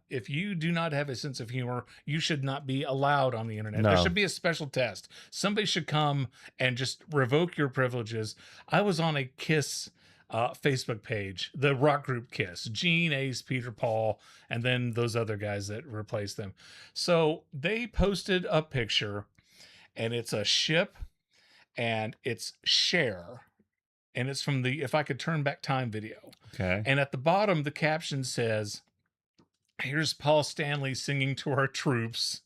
if you do not have a sense of humor, you should not be allowed on the internet. No. There should be a special test. Somebody should come and just revoke your privileges. I was on a KISS Facebook page, the rock group KISS, Gene, Ace, Peter, Paul, and then those other guys that replaced them. So they posted a picture, and it's a ship, and it's Cher. And it's from the If I Could Turn Back Time video. Okay. And at the bottom, the caption says, "Here's Paul Stanley singing to our troops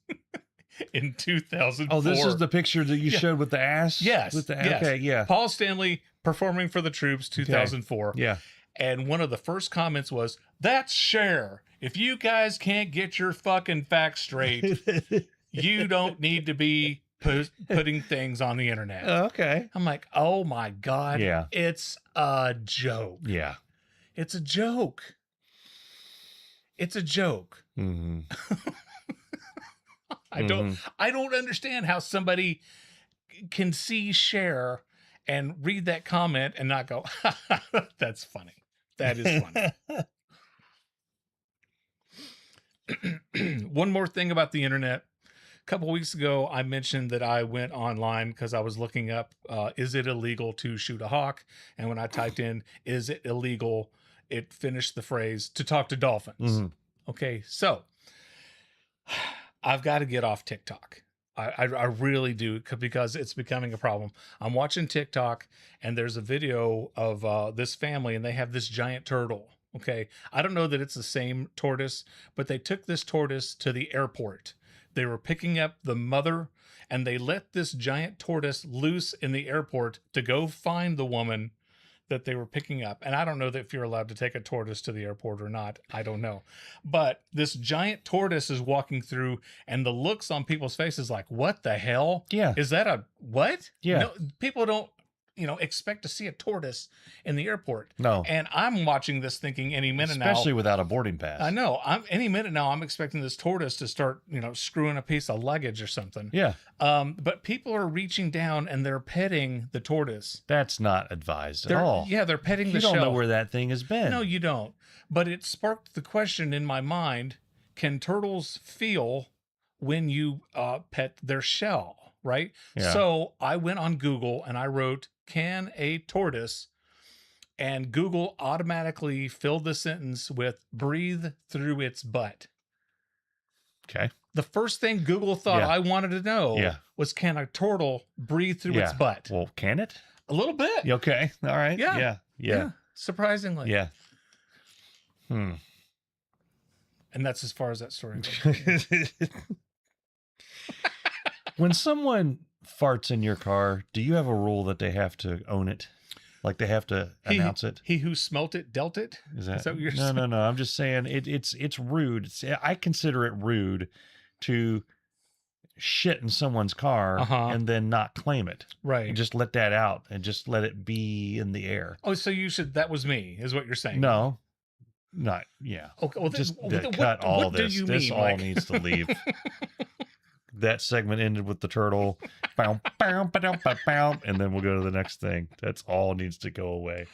in 2004." Oh, this is the picture that you showed with the ass? Yes. With the yes. Okay, yeah. Paul Stanley performing for the troops, 2004. Okay. Yeah. And one of the first comments was, "That's Cher. If you guys can't get your fucking facts straight, you don't need to be putting things on the internet." Okay. I'm like, oh my God. Yeah. It's a joke. Yeah. It's a joke. It's a joke. Mm-hmm. I don't understand how somebody can see Cher and read that comment and not go, "That's funny. That is funny." One more thing about the internet. A couple weeks ago, I mentioned that I went online because I was looking up, is it illegal to shoot a hawk? And when I typed in, is it illegal, it finished the phrase, to talk to dolphins. Mm-hmm. Okay, so I've got to get off TikTok. I really do, because it's becoming a problem. I'm watching TikTok, and there's a video of this family, and they have this giant turtle. Okay, I don't know that it's the same tortoise, but they took this tortoise to the airport. They were picking up the mother, and they let this giant tortoise loose in the airport to go find the woman that they were picking up. And I don't know that if you're allowed to take a tortoise to the airport or not. I don't know. But this giant tortoise is walking through, and the looks on people's faces like, what the hell? Yeah. Is that a what? Yeah. No, people don't, expect to see a tortoise in the airport. No. And I'm watching this thinking any minute now. Especially without a boarding pass. I know. Any minute now, I'm expecting this tortoise to start, screwing a piece of luggage or something. Yeah. But people are reaching down and they're petting the tortoise. That's not advised at all. Yeah, they're petting the shell. You don't know where that thing has been. No, you don't. But it sparked the question in my mind, can turtles feel when you pet their shell, right? Yeah. So I went on Google and I wrote, "Can a tortoise?" And Google automatically filled the sentence with "breathe through its butt." Okay. The first thing Google thought I wanted to know was, can a turtle breathe through its butt? Well, can it? A little bit. Okay. All right. Yeah. Surprisingly. Yeah. And that's as far as that story goes. When someone farts in your car, do you have a rule that they have to own it? Like they have to announce it? He who smelt it dealt it? Is that what you're saying? No. I'm just saying it's rude. I consider it rude to shit in someone's car and then not claim it. Right. And just let that out and just let it be in the air. Oh, so that was me, is what you're saying? No. Not, yeah. Okay, well, just cut all this. Do you this mean, all Mike? needs to leave. That segment ended with the turtle, bow, bow, ba-dum, ba-bow, and then we'll go to the next thing. That's all needs to go away.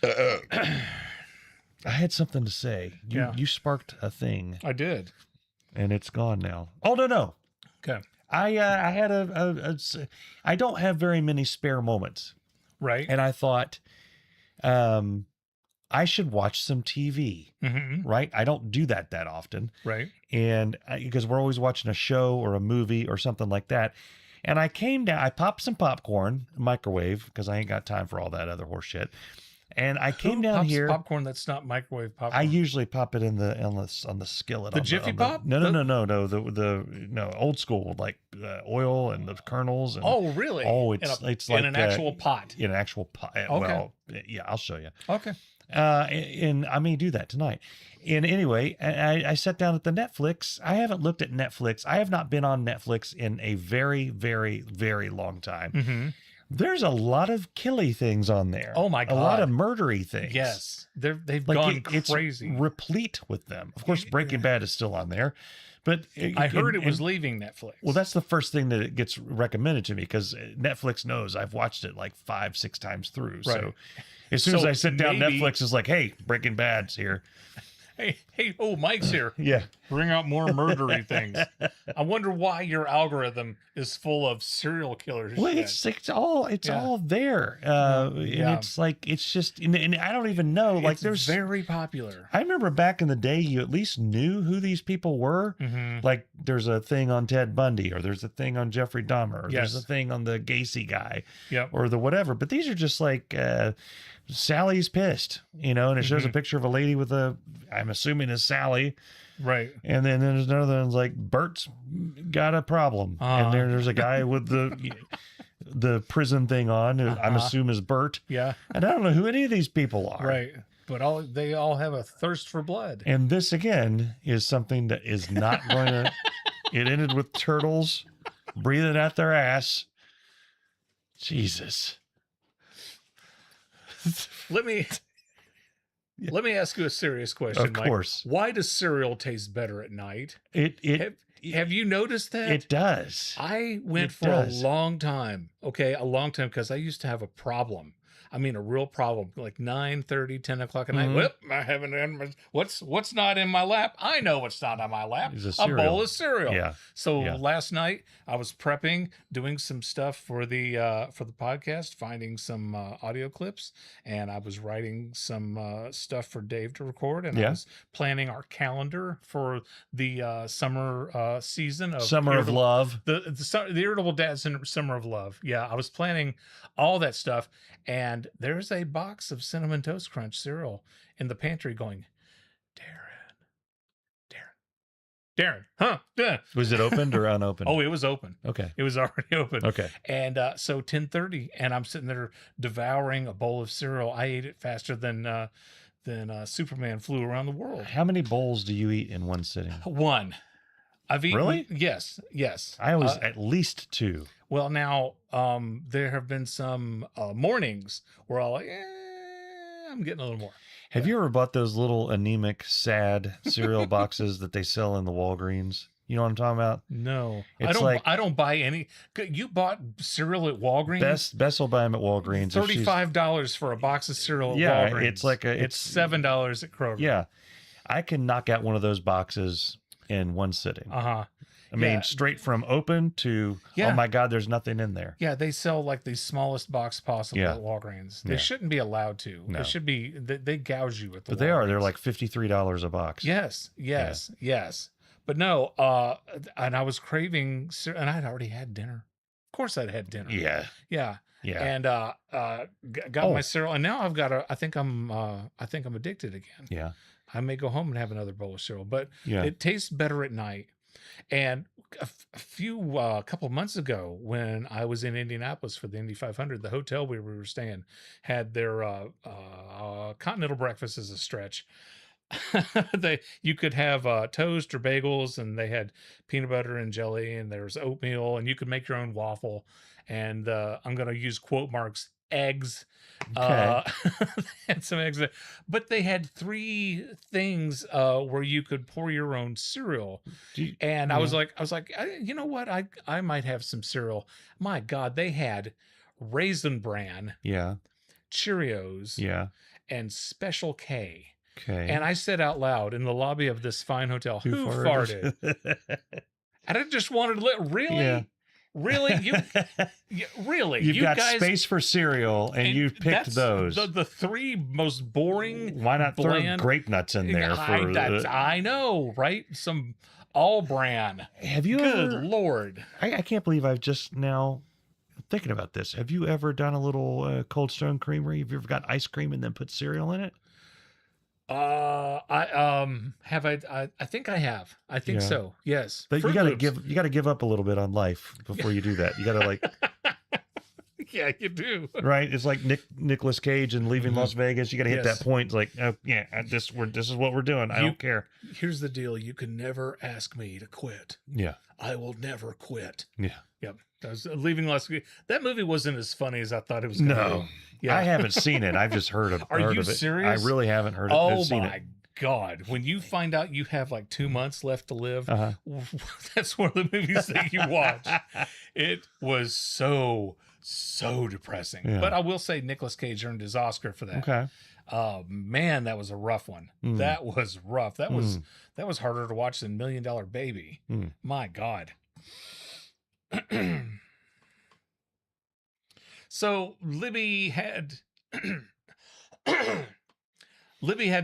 I had something to say. You sparked a thing. I did, and it's gone now. Oh no. Okay. I had I don't have very many spare moments, right? And I thought, I should watch some TV, right? I don't do that often. Right. And because we're always watching a show or a movie or something like that. And I came down, I popped some popcorn, microwave, because I ain't got time for all that other horse shit. And I came down here. Popcorn that's not microwave popcorn. I usually pop it on the skillet. The Jiffy Pop? No, the old school, like oil and the kernels. And, oh, really? Oh, it's like in an actual pot. In an actual pot. Okay. Well, yeah, I'll show you. Okay. And I may do that tonight. And anyway, I sat down at the Netflix. I haven't looked at Netflix. I have not been on Netflix in a very, very, very long time. There's a lot of killy things on there. Oh my God. A lot of murdery things. Yes. They've Like gone it's crazy. replete with them. Of course, Breaking Bad is still on there, but I heard it was leaving Netflix. Well, that's the first thing that it gets recommended to me because Netflix knows I've watched it like 5-6 times through. Right. So as soon as I sit down, Netflix is like, "Hey, Breaking Bad's here." Hey, oh, Mike's here. Yeah. Bring out more murdery things. I wonder why your algorithm is full of serial killers. Well, it's all there. And it's like, it's just, and I don't even know, like there's very popular. I remember back in the day, you at least knew who these people were. Mm-hmm. Like there's a thing on Ted Bundy, or there's a thing on Jeffrey Dahmer, or there's a thing on the Gacy guy, or the whatever. But these are just like, Sally's pissed, and it shows a picture of a lady with I'm assuming is Sally. Right. And then there's another one's like, Bert's got a problem. And there's a guy with the prison thing on, who I'm assuming is Bert. Yeah. And I don't know who any of these people are. Right. But they all have a thirst for blood. And this, again, is something that is not going to... It ended with turtles breathing out their ass. Jesus. Let me ask you a serious question, Of course. Mike. Why does cereal taste better at night? Have you noticed that? It does. I went for a long time. Okay, a long time, because I used to have a problem. I mean, a real problem. Like 9:30, 10 o'clock at night. Whoop! I haven't. What's not in my lap? I know what's not on my lap. A bowl of cereal. Yeah. So last night I was prepping, doing some stuff for the podcast, finding some audio clips, and I was writing some stuff for Dave to record, and I was planning our calendar for the summer season of Summer of Love. The Irritable Dad Syndrome, Summer of Love. Yeah, I was planning all that stuff, and there's a box of Cinnamon Toast Crunch cereal in the pantry going, Darren, huh? Yeah. Was it opened or unopened? Oh, it was open. Okay. It was already open. Okay. And so 10:30, and I'm sitting there devouring a bowl of cereal. I ate it faster than Superman flew around the world. How many bowls do you eat in one sitting? One. I've eaten. Really? Yes. I always at least 2. Well, now there have been some mornings where I'll I'm getting a little more. Have you ever bought those little anemic, sad cereal boxes that they sell in the Walgreens? You know what I'm talking about? No, it's I don't buy any. You bought cereal at Walgreens? Bess will buy them at Walgreens. $35 for a box of cereal at Walgreens. It's like it's $7 at Kroger. Yeah, I can knock out one of those boxes in one sitting. I mean, straight from open to, oh my God, there's nothing in there. Yeah, they sell like the smallest box possible at Walgreens. They shouldn't be allowed to. No. They should be, they gouge you at the Walgreens. They're like $53 a box. Yes. But no, and I was craving, and I'd already had dinner. Of course I'd had dinner. Yeah. And got my cereal, and now I've got I think I'm addicted again. Yeah. I may go home and have another bowl of cereal, but it tastes better at night. And a couple of months ago, when I was in Indianapolis for the Indy 500, the hotel we were staying had their continental breakfast as a stretch. You could have toast or bagels, and they had peanut butter and jelly, and there's oatmeal, and you could make your own waffle. And I'm going to use quote marks, eggs. Okay. And some eggs, but they had 3 things where you could pour your own cereal. I was like, you know what? I might have some cereal. My God, they had Raisin Bran, Cheerios, and Special K. Okay. And I said out loud in the lobby of this fine hotel, who farted? And I just wanted to really? Yeah. Really? You've got guys, space for cereal, and you picked those. The 3 most boring. Why not throw grape nuts in there? I know, right? Some all bran. Have you Good Lord. I can't believe I've just now thinking about this. Have you ever done a little Cold Stone Creamery? Have you ever got ice cream and then put cereal in it? I think I have. I think so. Yes. But you got to give up a little bit on life before you do that. You got to Yeah, you do. Right? It's like Nicolas Cage and Leaving Las Vegas. You got to hit that point. It's like, oh, yeah, this is what we're doing. I don't care. Here's the deal. You can never ask me to quit. Yeah. I will never quit. Yeah. Yep. That was Leaving Las Vegas. That movie wasn't as funny as I thought it was going to be. Yeah. I haven't seen it. I've just heard of it. Are you serious? I really haven't heard Oh, seen my it. God. When you find out you have like 2 months left to live, that's one of the movies that you watch. It was so depressing. Yeah. But I will say Nicolas Cage earned his Oscar for that. Okay. Man, that was a rough one. That was rough. That was harder to watch than $1 Million Baby. My God. So Libby had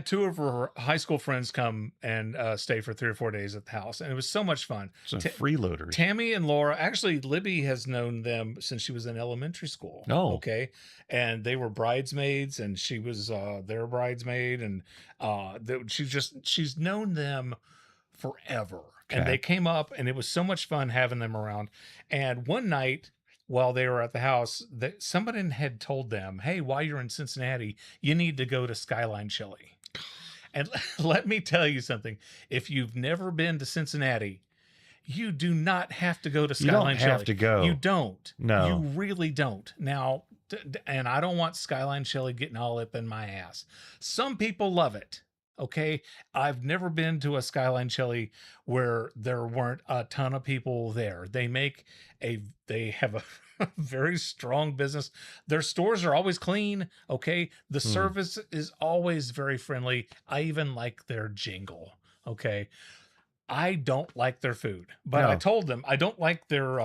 two of her high school friends come and stay for 3 or 4 days at the house, and it was so much fun. Some freeloaders. Tammy and Laura, actually, Libby has known them since she was in elementary school. Oh, okay, and they were bridesmaids, and she was their bridesmaid, and she's known them forever. Okay. And they came up, and it was so much fun having them around. And one night, while they were at the house, that somebody had told them, hey, while you're in Cincinnati, you need to go to Skyline Chili. And let me tell you something. If you've never been to Cincinnati, you do not have to go to Skyline Chili. You don't have to go. You don't. No. You really don't. Now, and I don't want Skyline Chili getting all up in my ass. Some people love it. Okay, I've never been to a Skyline Chili where there weren't a ton of people there. They have a very strong business. Their stores are always clean. Okay, the service is always very friendly. I even like their jingle. Okay, I don't like their food, but I told them I don't like their.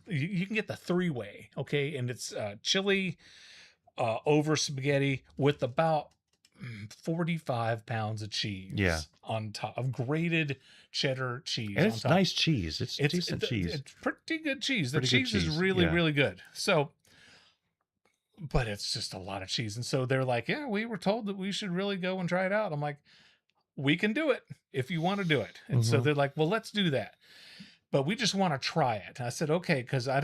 You can get the 3-way. Okay, and it's chili over spaghetti with about 45 pounds of cheese on top of grated cheddar cheese. And it's nice cheese. It's decent cheese. It's pretty good cheese. The cheese is really, really good. So, but it's just a lot of cheese. And so they're like, yeah, we were told that we should really go and try it out. I'm like, we can do it if you want to do it. And so they're like, well, let's do that. But we just want to try it. And I said, okay, because I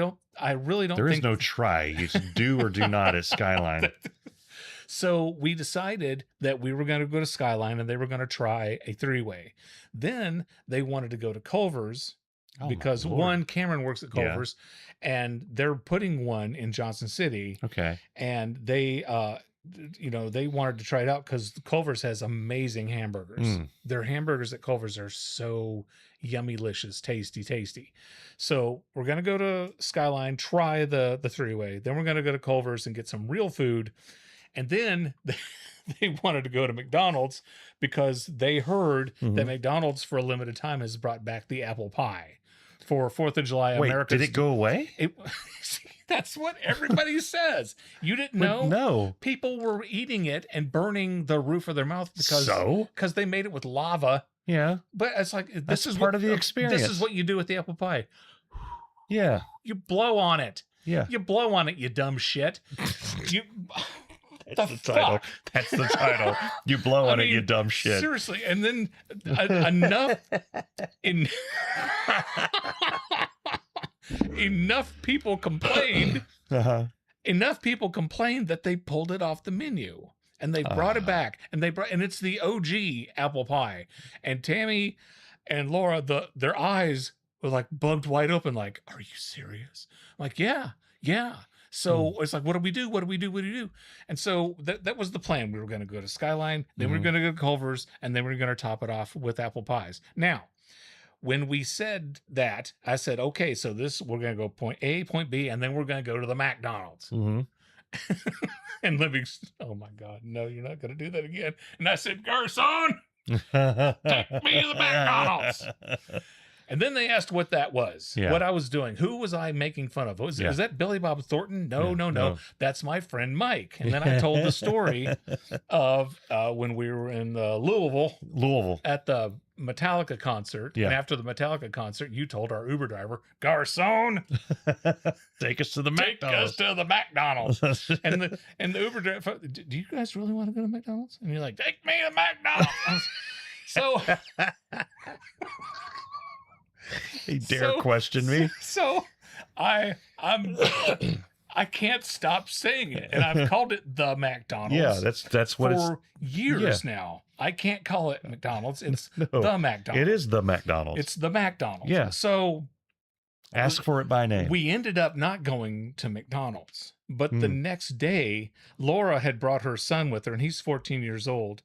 really don't think. There is no try. You do or do not at Skyline. So we decided that we were going to go to Skyline and they were going to try a 3-way. Then they wanted to go to Culver's because Cameron works at Culver's and they're putting one in Johnson City. Okay. And they, they wanted to try it out because Culver's has amazing hamburgers. Their hamburgers at Culver's are so yummy-licious, tasty. So we're going to go to Skyline, try the 3-way. Then we're going to go to Culver's and get some real food. And then they wanted to go to McDonald's because they heard that McDonald's for a limited time has brought back the apple pie for 4th of July. Wait, did it go away? That's what everybody says. You didn't know? No. People were eating it and burning the roof of their mouth because they made it with lava. Yeah. But it's like, this is part of the experience. This is what you do with the apple pie. Yeah. You blow on it. Yeah. You blow on it, you dumb shit. That's the title. That's the title. You blow on it, you dumb shit. Seriously. And then enough people complained. Enough people complained that they pulled it off the menu. And they brought it back. And it's the OG apple pie. And Tammy and Laura, their eyes were like bugged wide open, like, are you serious? I'm like, yeah. So it's like, what do we do? And so that was the plan. We were going to go to Skyline, then we were going to go to Culver's, and then we were going to top it off with apple pies. Now, when we said that, I said, okay, so we're going to go point A, point B, and then we're going to go to the McDonald's. And Libby, oh my God, no, you're not going to do that again. And I said, Garcon, take me to the McDonald's. And then they asked what that was, what I was doing. Who was I making fun of? Was that Billy Bob Thornton? No. That's my friend Mike. And then I told the story of when we were in Louisville at the Metallica concert. And after the Metallica concert, you told our Uber driver, Garcon, take us to the McDonald's. and the Uber driver, do you guys really want to go to McDonald's? And you're like, take me to McDonald's. So... He dare question me. So I'm I can't stop saying it, and I've called it the McDonald's. Yeah, that's what it's for years now. I can't call it McDonald's. It's the McDonald's. It is the McDonald's. It's the McDonald's. Yeah. So ask for it by name. we ended up not going to McDonald's, but the next day, Laura had brought her son with her, and he's 14 years old.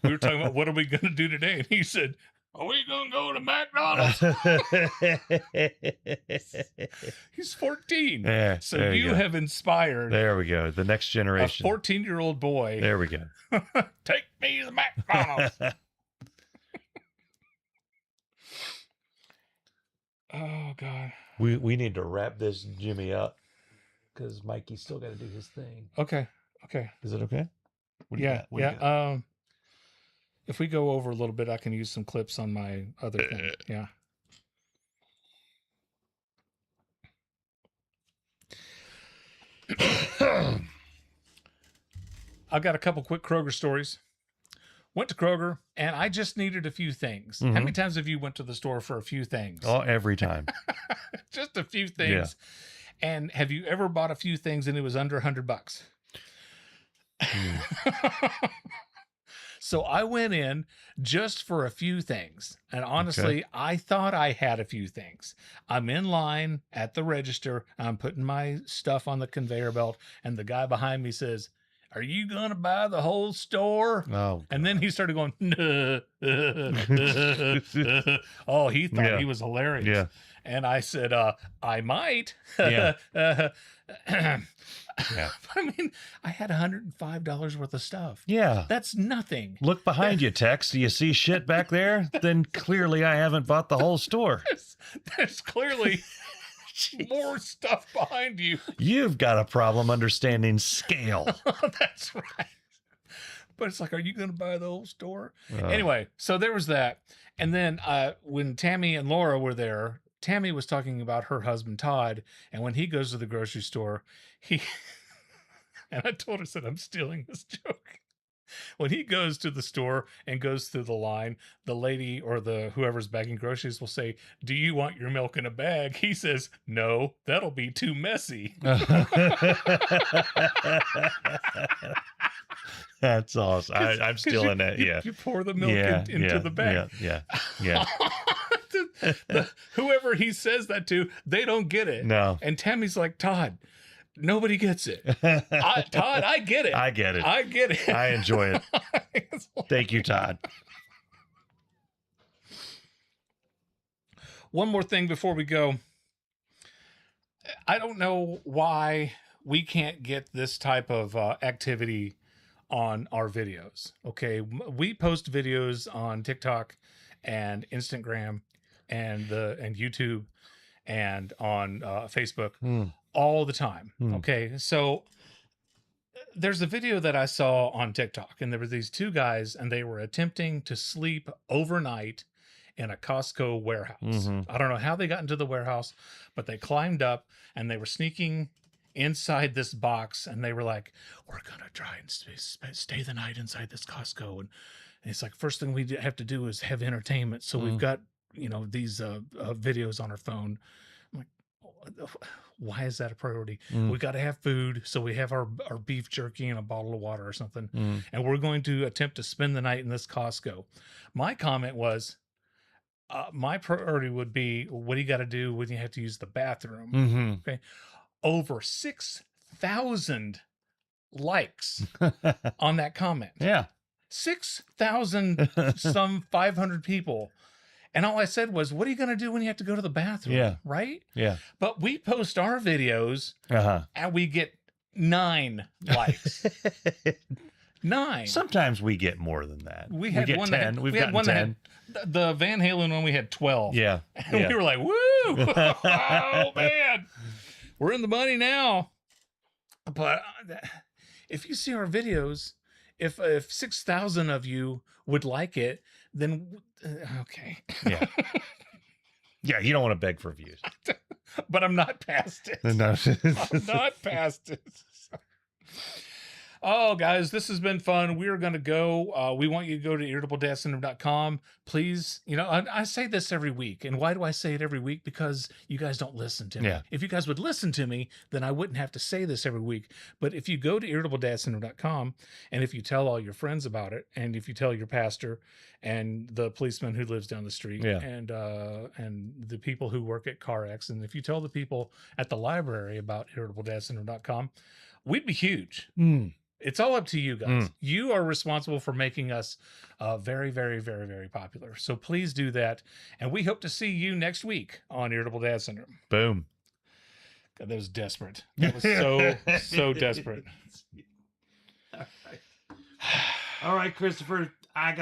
We were talking about what are we going to do today, and he said, "Are we going to go to McDonald's?" He's 14. Yeah, so you have inspired. There we go. The next generation. A 14-year-old boy. There we go. Take me to McDonald's. Oh God. We need to wrap this Jimmy up because Mikey's still got to do his thing. Okay. Is it okay? Yeah. If we go over a little bit, I can use some clips on my other thing. Yeah. I've got a couple quick Kroger stories. Went to Kroger and I just needed a few things. Mm-hmm. How many times have you went to the store for a few things? Oh, every time. Just a few things. Yeah. And have you ever bought a few things and it was under $100? So I went in just for a few things. And honestly, I thought I had a few things. I'm in line at the register. I'm putting my stuff on the conveyor belt. And the guy behind me says, "Are you going to buy the whole store?" Oh, and then he started going, oh, he thought he was hilarious. Yeah. And I said, I might. Yeah. Yeah. I mean, I had $105 worth of stuff. Yeah. That's nothing. Look behind you, Tex. Do you see shit back there? Then clearly I haven't bought the whole store. There's clearly more stuff behind you. You've got a problem understanding scale. That's right. But it's like, are you going to buy the whole store? Anyway, so there was that. And then when Tammy and Laura were there, Tammy was talking about her husband, Todd. And when he goes to the grocery store, and I told her, said, I'm stealing this joke. When he goes to the store and goes through the line, the lady or the whoever's bagging groceries will say, "Do you want your milk in a bag?" He says, "No, that'll be too messy." That's awesome. I'm stealing that. Yeah. You pour the milk into the bag. Yeah. Whoever he says that to, they don't get it. No. And Tammy's like, "Todd, nobody gets it." Todd, I get it. I get it. I get it. I enjoy it. Thank you, Todd. One more thing before we go. I don't know why we can't get this type of activity on our videos. Okay. We post videos on TikTok and Instagram and YouTube and on Facebook all the time. Okay. So there's a video that I saw on TikTok, and there were these two guys, and they were attempting to sleep overnight in a Costco warehouse. I don't know how they got into the warehouse, but they climbed up and they were sneaking inside this box, and they were like, "We're going to try and stay the night inside this Costco." And it's like, first thing we have to do is have entertainment. So we've got, these videos on our phone. I'm like, why is that a priority? We got to have food. So we have our beef jerky and a bottle of water or something. And we're going to attempt to spend the night in this Costco. My comment was, my priority would be, what do you got to do when you have to use the bathroom? Okay. Over 6,000 likes on that comment. Yeah. 6,000, some 500 people. And all I said was, what are you going to do when you have to go to the bathroom? Yeah. Right? Yeah. But we post our videos and we get 9 likes. 9. Sometimes we get more than that. We had one 10. We've gotten 10. The Van Halen one, we had 12. Yeah. And we were like, woo! Oh, man. We're in the money now. But if you see our videos, if 6,000 of you would like it, then okay. Yeah. Yeah, you don't want to beg for views. But I'm not past it. No. I'm not past it. Oh, guys, this has been fun. We are going to go. We want you to go to irritabledadsyndrome.com. Please, I say this every week. And why do I say it every week? Because you guys don't listen to me. Yeah. If you guys would listen to me, then I wouldn't have to say this every week. But if you go to irritabledadsyndrome.com and if you tell all your friends about it, and if you tell your pastor and the policeman who lives down the street and the people who work at CarX, and if you tell the people at the library about irritabledadsyndrome.com, we'd be huge. It's all up to you guys. You are responsible for making us very, very, very, very popular. So please do that. And we hope to see you next week on Irritable Dad Syndrome. Boom. God, that was desperate. That was so desperate. All right, Christopher. I got